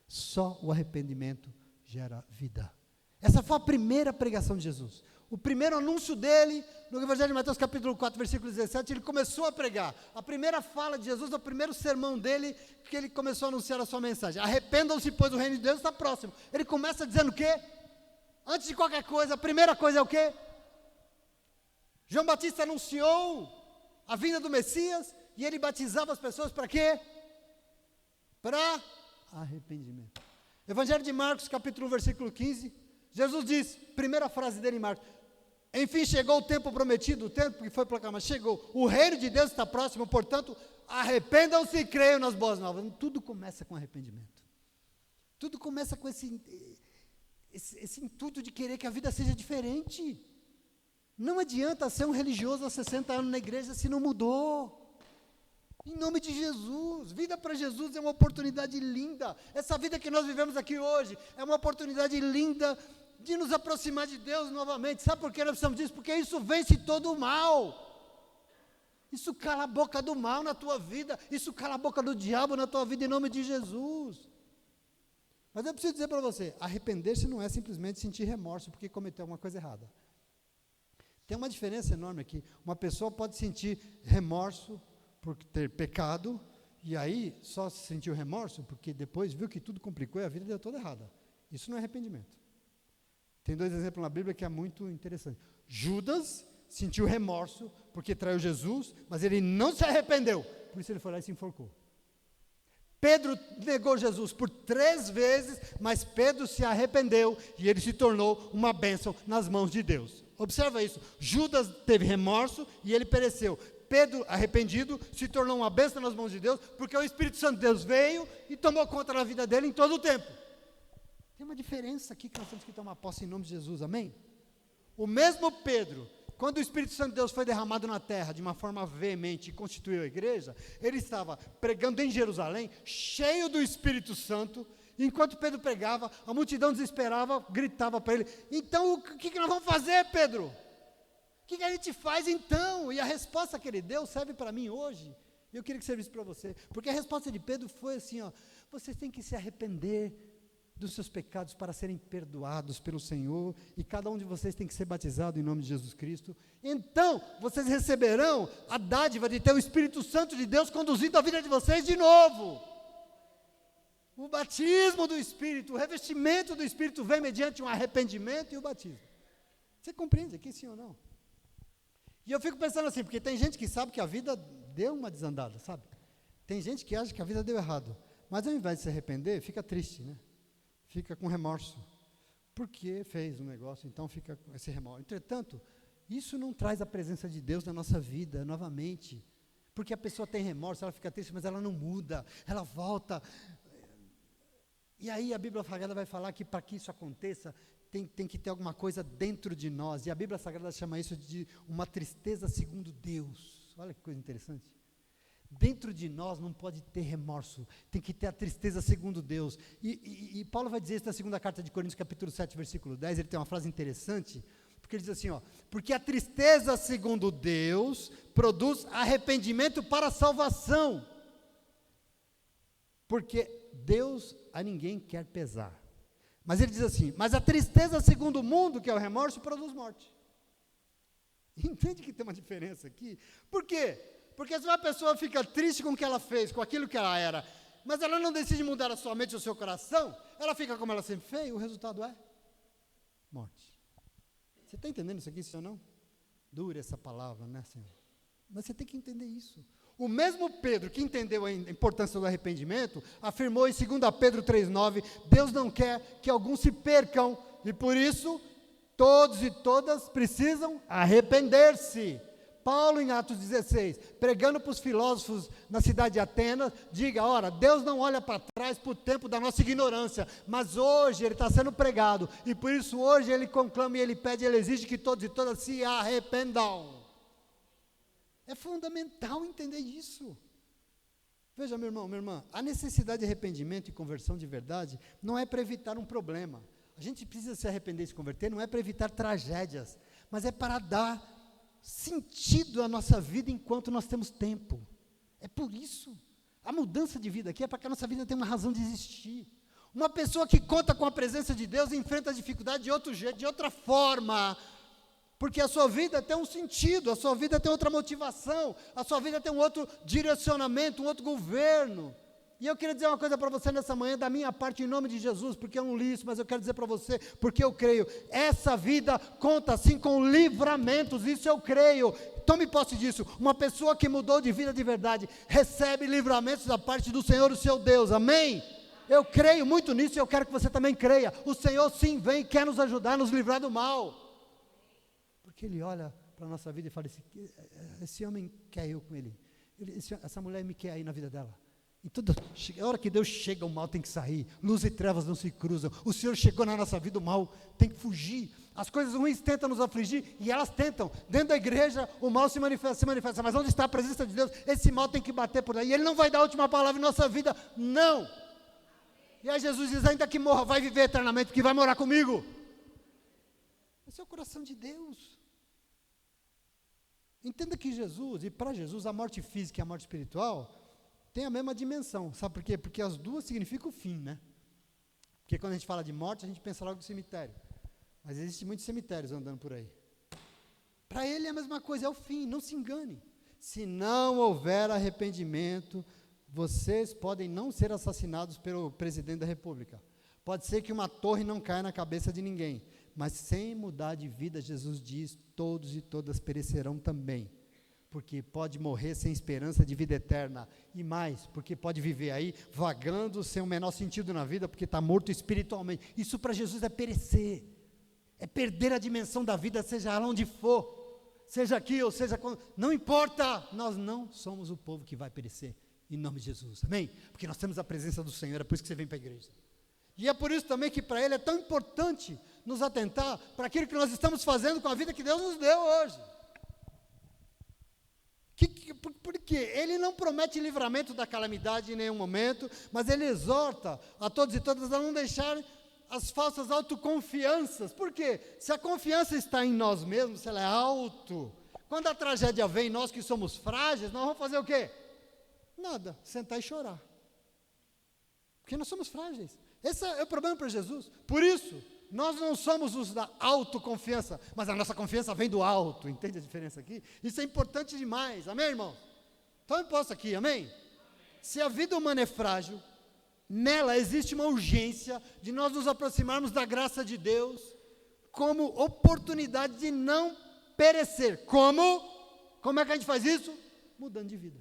Só o arrependimento gera vida. Essa foi a primeira pregação de Jesus. O primeiro anúncio dele, no Evangelho de Mateus capítulo 4, versículo 17, ele começou a pregar. A primeira fala de Jesus, o primeiro sermão dele, que ele começou a anunciar a sua mensagem. Arrependam-se, pois o reino de Deus está próximo. Ele começa dizendo o quê? Antes de qualquer coisa, a primeira coisa é o quê? João Batista anunciou a vinda do Messias, e ele batizava as pessoas para quê? Para arrependimento. Evangelho de Marcos capítulo 1, versículo 15, Jesus diz, primeira frase dele em Marcos, enfim chegou o tempo prometido, o tempo que foi proclamado, chegou, o reino de Deus está próximo, portanto, arrependam-se e creiam nas boas novas. Tudo começa com arrependimento, tudo começa com esse intuito de querer que a vida seja diferente. Não adianta ser um religioso há 60 anos na igreja se não mudou. Em nome de Jesus, vida para Jesus é uma oportunidade linda. Essa vida que nós vivemos aqui hoje é uma oportunidade linda de nos aproximar de Deus novamente. Sabe por que nós precisamos disso? Porque isso vence todo o mal. Isso cala a boca do mal na tua vida. Isso cala a boca do diabo na tua vida em nome de Jesus. Mas eu preciso dizer para você, arrepender-se não é simplesmente sentir remorso porque cometeu alguma coisa errada. Tem uma diferença enorme aqui. Uma pessoa pode sentir remorso por ter pecado, e aí só sentiu remorso porque depois viu que tudo complicou e a vida deu toda errada. Isso não é arrependimento. Tem 2 exemplos na Bíblia que é muito interessante. Judas sentiu remorso porque traiu Jesus, mas ele não se arrependeu, por isso ele foi lá e se enforcou. Pedro negou Jesus por 3 vezes, mas Pedro se arrependeu e ele se tornou uma bênção nas mãos de Deus. Observa isso, Judas teve remorso e ele pereceu. Pedro, arrependido, se tornou uma bênção nas mãos de Deus, porque o Espírito Santo de Deus veio e tomou conta da vida dele em todo o tempo. Tem uma diferença aqui que nós temos que tomar posse em nome de Jesus, amém? O mesmo Pedro, quando o Espírito Santo de Deus foi derramado na terra de uma forma veemente e constituiu a igreja, ele estava pregando em Jerusalém, cheio do Espírito Santo. Enquanto Pedro pregava, a multidão desesperava, gritava para ele: então o que nós vamos fazer, Pedro? O que a gente faz então? E a resposta que ele deu serve para mim hoje. Eu queria que servisse para você, porque a resposta de Pedro foi assim: vocês têm que se arrepender dos seus pecados para serem perdoados pelo Senhor, e cada um de vocês tem que ser batizado em nome de Jesus Cristo. Então, vocês receberão a dádiva de ter o Espírito Santo de Deus conduzindo a vida de vocês de novo. O batismo do Espírito, o revestimento do Espírito vem mediante um arrependimento e o batismo. Você compreende aqui, sim ou não? E eu fico pensando assim, porque tem gente que sabe que a vida deu uma desandada, sabe? Tem gente que acha que a vida deu errado, mas ao invés de se arrepender, fica triste, né? Fica com remorso, porque fez um negócio, então fica com esse remorso. Entretanto, isso não traz a presença de Deus na nossa vida, novamente, porque a pessoa tem remorso, ela fica triste, mas ela não muda, ela volta. E aí a Bíblia Sagrada vai falar que para que isso aconteça, tem que ter alguma coisa dentro de nós, e a Bíblia Sagrada chama isso de uma tristeza segundo Deus. Olha que coisa interessante. Dentro de nós não pode ter remorso, tem que ter a tristeza segundo Deus. E Paulo vai dizer isso na segunda carta de Coríntios, capítulo 7, versículo 10, ele tem uma frase interessante, porque ele diz assim, porque a tristeza segundo Deus produz arrependimento para a salvação, porque Deus a ninguém quer pesar. Mas ele diz assim, mas a tristeza segundo o mundo, que é o remorso, produz morte. Entende que tem uma diferença aqui? Por quê? Porque se uma pessoa fica triste com o que ela fez, com aquilo que ela era, mas ela não decide mudar a sua mente ou o seu coração, ela fica como ela sempre fez, o resultado é morte. Você está entendendo isso aqui, sim ou não? Dura essa palavra, né, Senhor? Mas você tem que entender isso. O mesmo Pedro que entendeu a importância do arrependimento, afirmou em 2 Pedro 3,9, Deus não quer que alguns se percam, e por isso, todos e todas precisam arrepender-se. Paulo, em Atos 16, pregando para os filósofos na cidade de Atenas, diga, ora, Deus não olha para trás para o tempo da nossa ignorância, mas hoje ele está sendo pregado, e por isso hoje ele conclama e ele pede, ele exige que todos e todas se arrependam. É fundamental entender isso. Veja, meu irmão, minha irmã, a necessidade de arrependimento e conversão de verdade não é para evitar um problema. A gente precisa se arrepender e se converter, não é para evitar tragédias, mas é para dar sentido à nossa vida enquanto nós temos tempo. É por isso. A mudança de vida aqui é para que a nossa vida tenha uma razão de existir. Uma pessoa que conta com a presença de Deus enfrenta a dificuldade de outro jeito, de outra forma, porque a sua vida tem um sentido, a sua vida tem outra motivação, a sua vida tem um outro direcionamento, um outro governo. E eu queria dizer uma coisa para você nessa manhã, da minha parte, em nome de Jesus, porque eu não li isso, mas eu quero dizer para você, porque eu creio, essa vida conta sim com livramentos, isso eu creio. Tome posse disso. Uma pessoa que mudou de vida de verdade, recebe livramentos da parte do Senhor, o seu Deus, amém? Eu creio muito nisso e eu quero que você também creia. O Senhor sim vem, quer nos ajudar, nos livrar do mal. Porque Ele olha para a nossa vida e fala assim, esse homem quer eu com ele, essa mulher me quer aí na vida dela. Então, a hora que Deus chega, o mal tem que sair, luz e trevas não se cruzam, o Senhor chegou na nossa vida, o mal tem que fugir, As coisas ruins tentam nos afligir, e elas tentam. Dentro da igreja, o mal se manifesta. Mas onde está a presença de Deus, esse mal tem que bater por aí. E Ele não vai dar a última palavra em nossa vida, não. E aí Jesus diz, ainda que morra, vai viver eternamente, porque vai morar comigo. Esse é o coração de Deus. Entenda que Jesus, e para Jesus, a morte física e a morte espiritual tem a mesma dimensão. Sabe por quê? Porque as duas significam o fim, né? Porque quando a gente fala de morte, a gente pensa logo no cemitério. Mas existem muitos cemitérios andando por aí. Para ele é a mesma coisa, é o fim, não se engane. Se não houver arrependimento, vocês podem não ser assassinados pelo presidente da república. Pode ser que uma torre não caia na cabeça de ninguém. Mas sem mudar de vida, Jesus diz, todos e todas perecerão também. Porque pode morrer sem esperança de vida eterna. E mais, porque pode viver aí, vagando sem o menor sentido na vida, porque está morto espiritualmente. Isso para Jesus é perecer. É perder a dimensão da vida, seja lá onde for. Seja aqui ou seja quando. Não importa, nós não somos o povo que vai perecer. Em nome de Jesus, amém? Porque nós temos a presença do Senhor, é por isso que você vem para a igreja. E é por isso também que para Ele é tão importante nos atentar para aquilo que nós estamos fazendo com a vida que Deus nos deu hoje. Porque Ele não promete livramento da calamidade em nenhum momento, mas Ele exorta a todos e todas a não deixarem as falsas autoconfianças. Por quê? Se a confiança está em nós mesmos, se ela é auto, quando a tragédia vem, nós que somos frágeis, nós vamos fazer o quê? Nada, sentar e chorar. Porque nós somos frágeis. Esse é o problema para Jesus. Por isso, nós não somos os da autoconfiança, mas a nossa confiança vem do alto. Entende a diferença aqui? Isso é importante demais, amém, irmão? Então eu posso aqui, amém? Se a vida humana é frágil, nela existe uma urgência de nós nos aproximarmos da graça de Deus como oportunidade de não perecer. Como? Como é que a gente faz isso? Mudando de vida.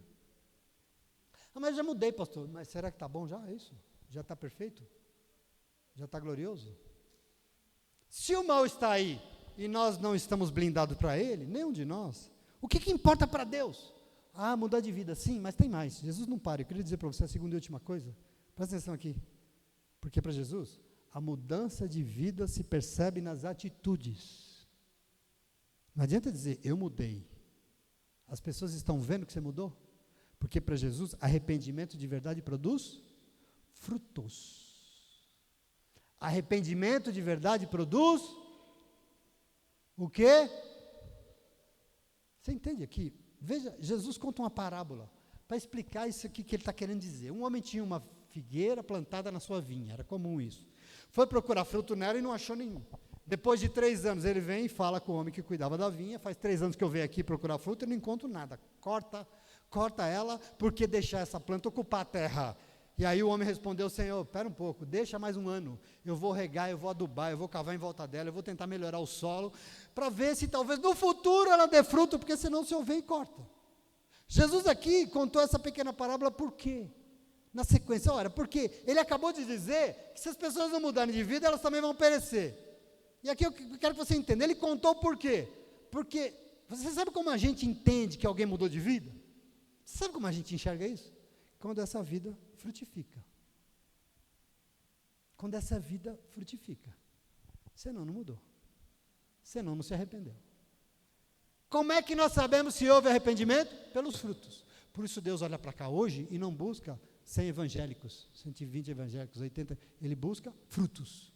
Ah, mas eu já mudei, pastor. Mas será que está bom já? É isso? Já está perfeito? Já está glorioso? Se o mal está aí e nós não estamos blindados para ele, nenhum de nós, o que importa para Deus? Ah, mudar de vida, sim, mas tem mais. Jesus não para. Eu queria dizer para você a segunda e última coisa. Presta atenção aqui. Porque para Jesus, a mudança de vida se percebe nas atitudes. Não adianta dizer, eu mudei. As pessoas estão vendo que você mudou? Porque para Jesus, arrependimento de verdade produz frutos. Arrependimento de verdade produz o quê? Você entende aqui? Veja, Jesus conta uma parábola para explicar isso aqui que ele está querendo dizer. Um homem tinha uma figueira plantada na sua vinha, era comum isso. Foi procurar fruto nela e não achou nenhum. Depois de 3 anos, ele vem e fala com o homem que cuidava da vinha, faz 3 anos que eu venho aqui procurar fruto e não encontro nada. Corta ela, porque deixar essa planta ocupar a terra. E aí o homem respondeu, Senhor, espera um pouco, deixa mais um ano, eu vou regar, eu vou adubar, eu vou cavar em volta dela, eu vou tentar melhorar o solo, para ver se talvez no futuro ela dê fruto, porque senão o Senhor vem e corta. Jesus aqui contou essa pequena parábola por quê? Na sequência, olha, porque ele acabou de dizer que se as pessoas não mudarem de vida, elas também vão perecer. E aqui eu quero que você entenda, ele contou por quê? Porque, você sabe como a gente entende que alguém mudou de vida? Você sabe como a gente enxerga isso? Quando essa vida frutifica. Quando essa vida frutifica. Senão não mudou. Senão não se arrependeu. Como é que nós sabemos se houve arrependimento? Pelos frutos. Por isso Deus olha para cá hoje e não busca 100 evangélicos, 120 evangélicos, 80. Ele busca frutos.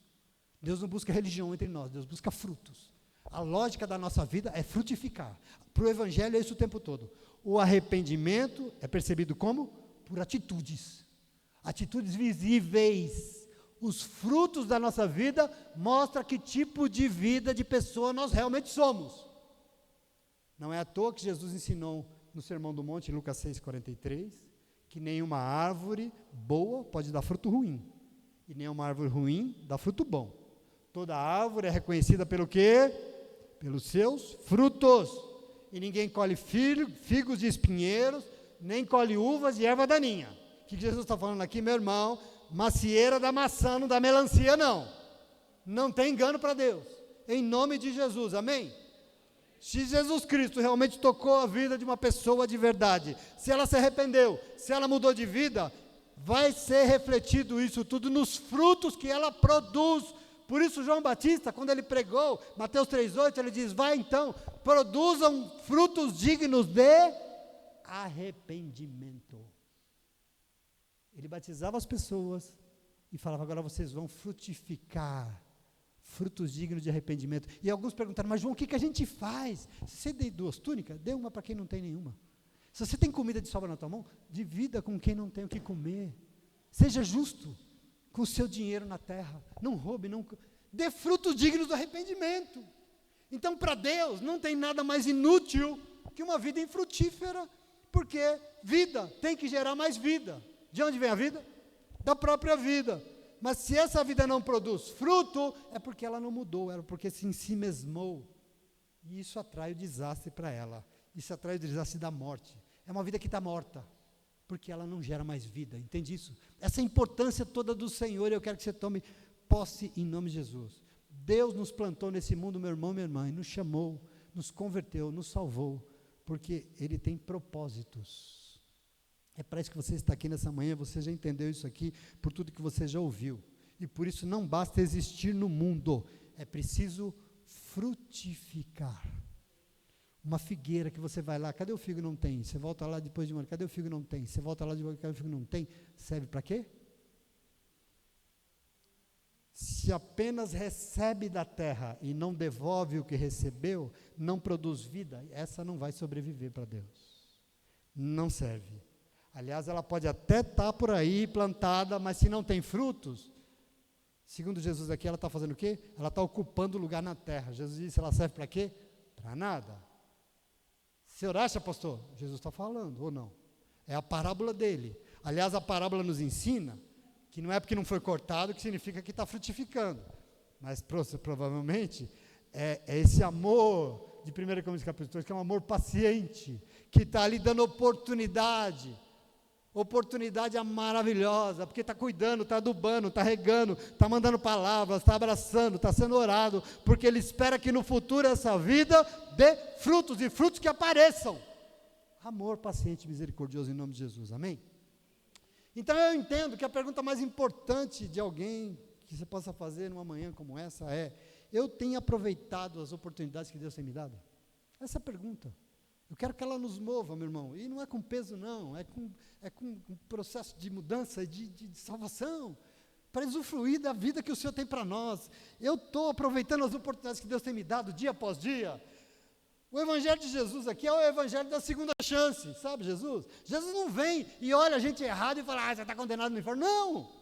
Deus não busca religião entre nós, Deus busca frutos. A lógica da nossa vida é frutificar. Para o evangelho é isso o tempo todo. O arrependimento é percebido como? Por atitudes. Atitudes visíveis. Os frutos da nossa vida mostram que tipo de vida, de pessoa nós realmente somos. Não é à toa que Jesus ensinou no Sermão do Monte, em Lucas 6,43, que nenhuma árvore boa pode dar fruto ruim. E nenhuma árvore ruim dá fruto bom. Toda árvore é reconhecida pelo quê? Pelos seus frutos. E ninguém colhe figos de espinheiros, nem colhe uvas de erva daninha. O que Jesus está falando aqui, meu irmão? Macieira da maçã, não da melancia, não. Não tem engano para Deus. Em nome de Jesus, amém? Se Jesus Cristo realmente tocou a vida de uma pessoa de verdade, se ela se arrependeu, se ela mudou de vida, vai ser refletido isso tudo nos frutos que ela produz Por isso João Batista, quando ele pregou, Mateus 3,8, ele diz, vai então, produzam frutos dignos de arrependimento. Ele batizava as pessoas e falava, agora vocês vão frutificar, frutos dignos de arrependimento. E alguns perguntaram, mas João, o que a gente faz? Se você tem 2 túnicas, dê uma para quem não tem nenhuma. Se você tem comida de sobra na tua mão, divida com quem não tem o que comer. Seja justo com o seu dinheiro na terra. Não roube, não... Dê frutos dignos do arrependimento. Então, para Deus, não tem nada mais inútil que uma vida infrutífera, porque vida tem que gerar mais vida. De onde vem a vida? Da própria vida. Mas se essa vida não produz fruto, é porque ela não mudou, é porque se ensimesmou. E isso atrai o desastre para ela. Isso atrai o desastre da morte. É uma vida que está morta, porque ela não gera mais vida. Entende isso? Essa importância toda do Senhor, eu quero que você tome posse em nome de Jesus. Deus nos plantou nesse mundo, meu irmão, minha irmã, e nos chamou, nos converteu, nos salvou, porque Ele tem propósitos. É para isso que você está aqui nessa manhã, você já entendeu isso aqui, por tudo que você já ouviu. E por isso não basta existir no mundo, é preciso frutificar. Uma figueira que você vai lá, cadê o figo? Não tem. Você volta lá depois de um ano, cadê o figo? Não tem. Você volta lá depois, cadê o figo? Não tem. Serve para quê? Se apenas recebe da terra e não devolve o que recebeu, não produz vida, essa não vai sobreviver para Deus. Não serve. Aliás, ela pode até estar por aí plantada, mas se não tem frutos, segundo Jesus aqui, ela está fazendo o quê? Ela está ocupando lugar na terra. Jesus disse, ela serve para quê? Para nada. O senhor acha, pastor? Jesus está falando, ou não? É a parábola dele. Aliás, a parábola nos ensina que não é porque não foi cortado que significa que está frutificando. Mas provavelmente é esse amor de 1 Coríntios capítulo 2, que é um amor paciente, que está ali dando oportunidade. Oportunidade maravilhosa, porque está cuidando, está adubando, está regando, está mandando palavras, está abraçando, está sendo orado, porque Ele espera que no futuro essa vida dê frutos, e frutos que apareçam. Amor paciente e misericordioso em nome de Jesus, amém? Então eu entendo que a pergunta mais importante de alguém que você possa fazer numa manhã como essa é, eu tenho aproveitado as oportunidades que Deus tem me dado? Essa é a pergunta. Eu quero que ela nos mova, meu irmão, e não é com peso não, é com um processo de mudança, de salvação, para usufruir da vida que o Senhor tem para nós. Eu estou aproveitando as oportunidades que Deus tem me dado, dia após dia. O Evangelho de Jesus aqui é o Evangelho da segunda chance, sabe Jesus? Jesus não vem e olha a gente errado e fala, você está condenado no inferno. Não!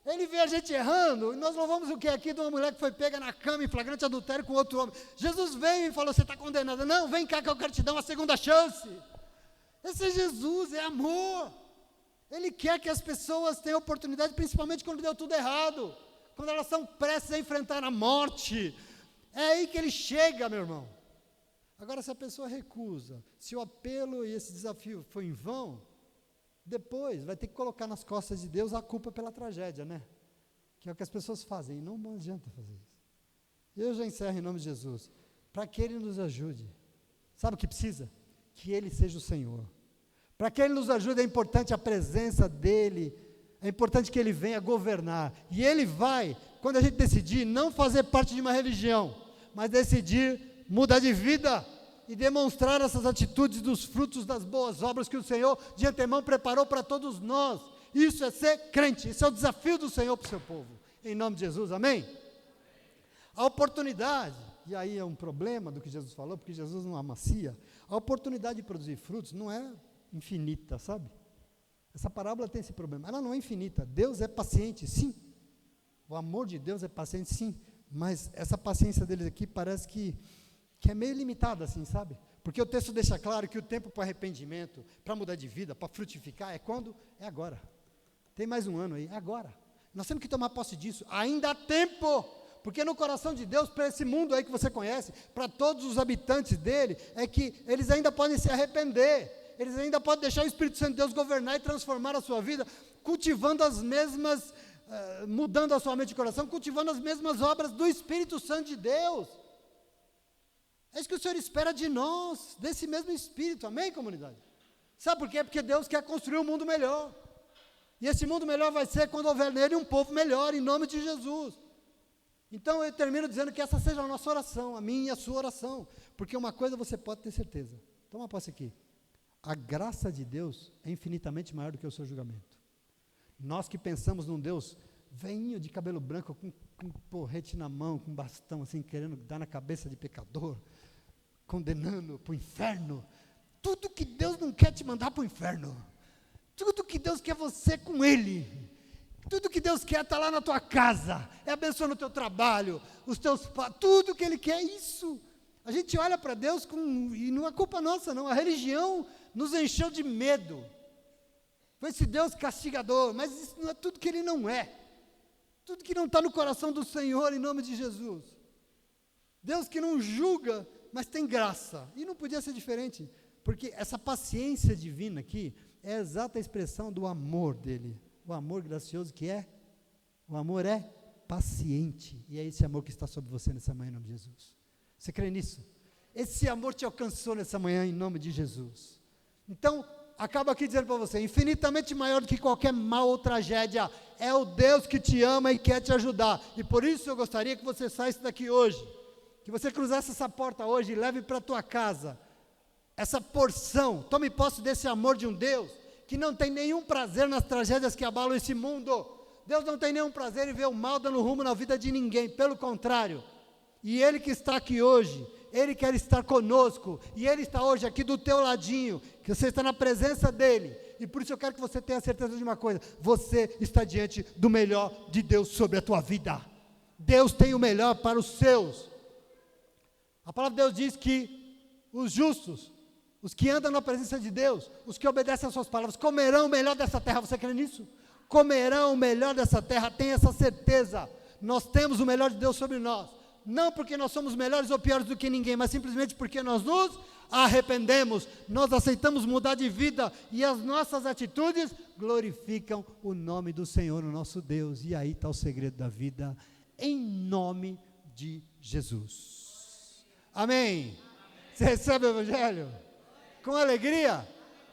Ele vê a gente errando, e nós louvamos o que aqui de uma mulher que foi pega na cama em flagrante adultério com outro homem. Jesus veio e falou, você está condenado. Não, vem cá que eu quero te dar uma segunda chance. Esse é Jesus, é amor. Ele quer que as pessoas tenham oportunidade, principalmente quando deu tudo errado, quando elas estão prestes a enfrentar a morte. É aí que Ele chega, meu irmão. Agora, se a pessoa recusa, se o apelo e esse desafio foi em vão, depois vai ter que colocar nas costas de Deus a culpa pela tragédia, né? Que é o que as pessoas fazem, e não adianta fazer isso. Eu já encerro em nome de Jesus, para que Ele nos ajude. Sabe o que precisa? Que Ele seja o Senhor. Para que Ele nos ajude, é importante a presença dEle, é importante que Ele venha governar. E Ele vai, quando a gente decidir não fazer parte de uma religião, mas decidir mudar de vida, e demonstrar essas atitudes dos frutos das boas obras que o Senhor de antemão preparou para todos nós. Isso é ser crente, isso é o desafio do Senhor para o seu povo, em nome de Jesus, amém? A oportunidade, e aí é um problema do que Jesus falou, porque Jesus não amacia, a oportunidade de produzir frutos não é infinita, sabe? Essa parábola tem esse problema, ela não é infinita. Deus é paciente, sim, o amor de Deus é paciente, sim, mas essa paciência deles aqui parece que é meio limitada assim, sabe? Porque o texto deixa claro que o tempo para arrependimento, para mudar de vida, para frutificar, é quando? É agora. Tem mais um ano aí, é agora. Nós temos que tomar posse disso, ainda há tempo, porque no coração de Deus, para esse mundo aí que você conhece, para todos os habitantes dele, é que eles ainda podem se arrepender, eles ainda podem deixar o Espírito Santo de Deus governar e transformar a sua vida, cultivando as mesmas, mudando a sua mente e coração, cultivando as mesmas obras do Espírito Santo de Deus. É isso que o Senhor espera de nós, desse mesmo Espírito, amém, comunidade? Sabe por quê? Porque Deus quer construir um mundo melhor, e esse mundo melhor vai ser quando houver nele um povo melhor, em nome de Jesus. Então eu termino dizendo que essa seja a nossa oração, a minha e a sua oração, porque uma coisa você pode ter certeza, toma posse aqui, a graça de Deus é infinitamente maior do que o seu julgamento. Nós que pensamos num Deus velhinho de cabelo branco, com porrete na mão, com bastão assim, querendo dar na cabeça de pecador, condenando para o inferno, tudo que Deus não quer te mandar para o inferno, tudo que Deus quer você com Ele, tudo que Deus quer está lá na tua casa, é abençoando o teu trabalho, os teus pais, tudo que Ele quer é isso. A gente olha para Deus e não é culpa nossa não, a religião nos encheu de medo, foi esse Deus castigador, mas isso não é tudo que Ele não é, tudo que não está no coração do Senhor, em nome de Jesus. Deus que não julga, mas tem graça, e não podia ser diferente, porque essa paciência divina aqui, é a exata expressão do amor dele, o amor gracioso que é, o amor é paciente, e é esse amor que está sobre você nessa manhã, em nome de Jesus. Você crê nisso? Esse amor te alcançou nessa manhã, em nome de Jesus. Então, acabo aqui dizendo para você, infinitamente maior do que qualquer mal ou tragédia, é o Deus que te ama e quer te ajudar, e por isso eu gostaria que você saísse daqui hoje, que você cruzasse essa porta hoje e leve para a tua casa, essa porção, tome posse desse amor de um Deus, que não tem nenhum prazer nas tragédias que abalam esse mundo. Deus não tem nenhum prazer em ver o mal dando rumo na vida de ninguém, pelo contrário, e Ele que está aqui hoje, Ele quer estar conosco, e Ele está hoje aqui do teu ladinho, que você está na presença dEle, e por isso eu quero que você tenha certeza de uma coisa, você está diante do melhor de Deus sobre a tua vida, Deus tem o melhor para os seus. A palavra de Deus diz que os justos, os que andam na presença de Deus, os que obedecem às suas palavras, comerão o melhor dessa terra. Você crê nisso? Comerão o melhor dessa terra, tenha essa certeza. Nós temos o melhor de Deus sobre nós, não porque nós somos melhores ou piores do que ninguém, mas simplesmente porque nós nos arrependemos, nós aceitamos mudar de vida, e as nossas atitudes glorificam o nome do Senhor, o nosso Deus, e aí está o segredo da vida, em nome de Jesus. Amém? Você recebe o Evangelho? Com alegria?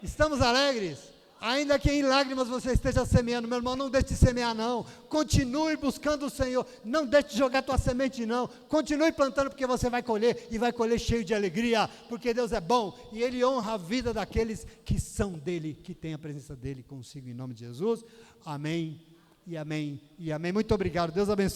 Estamos alegres? Ainda que em lágrimas você esteja semeando, meu irmão, não deixe de semear não, continue buscando o Senhor, não deixe de jogar tua semente não, continue plantando, porque você vai colher, e vai colher cheio de alegria, porque Deus é bom, e Ele honra a vida daqueles que são dEle, que têm a presença dEle consigo, em nome de Jesus. Amém, e amém, e amém. Muito obrigado, Deus abençoe.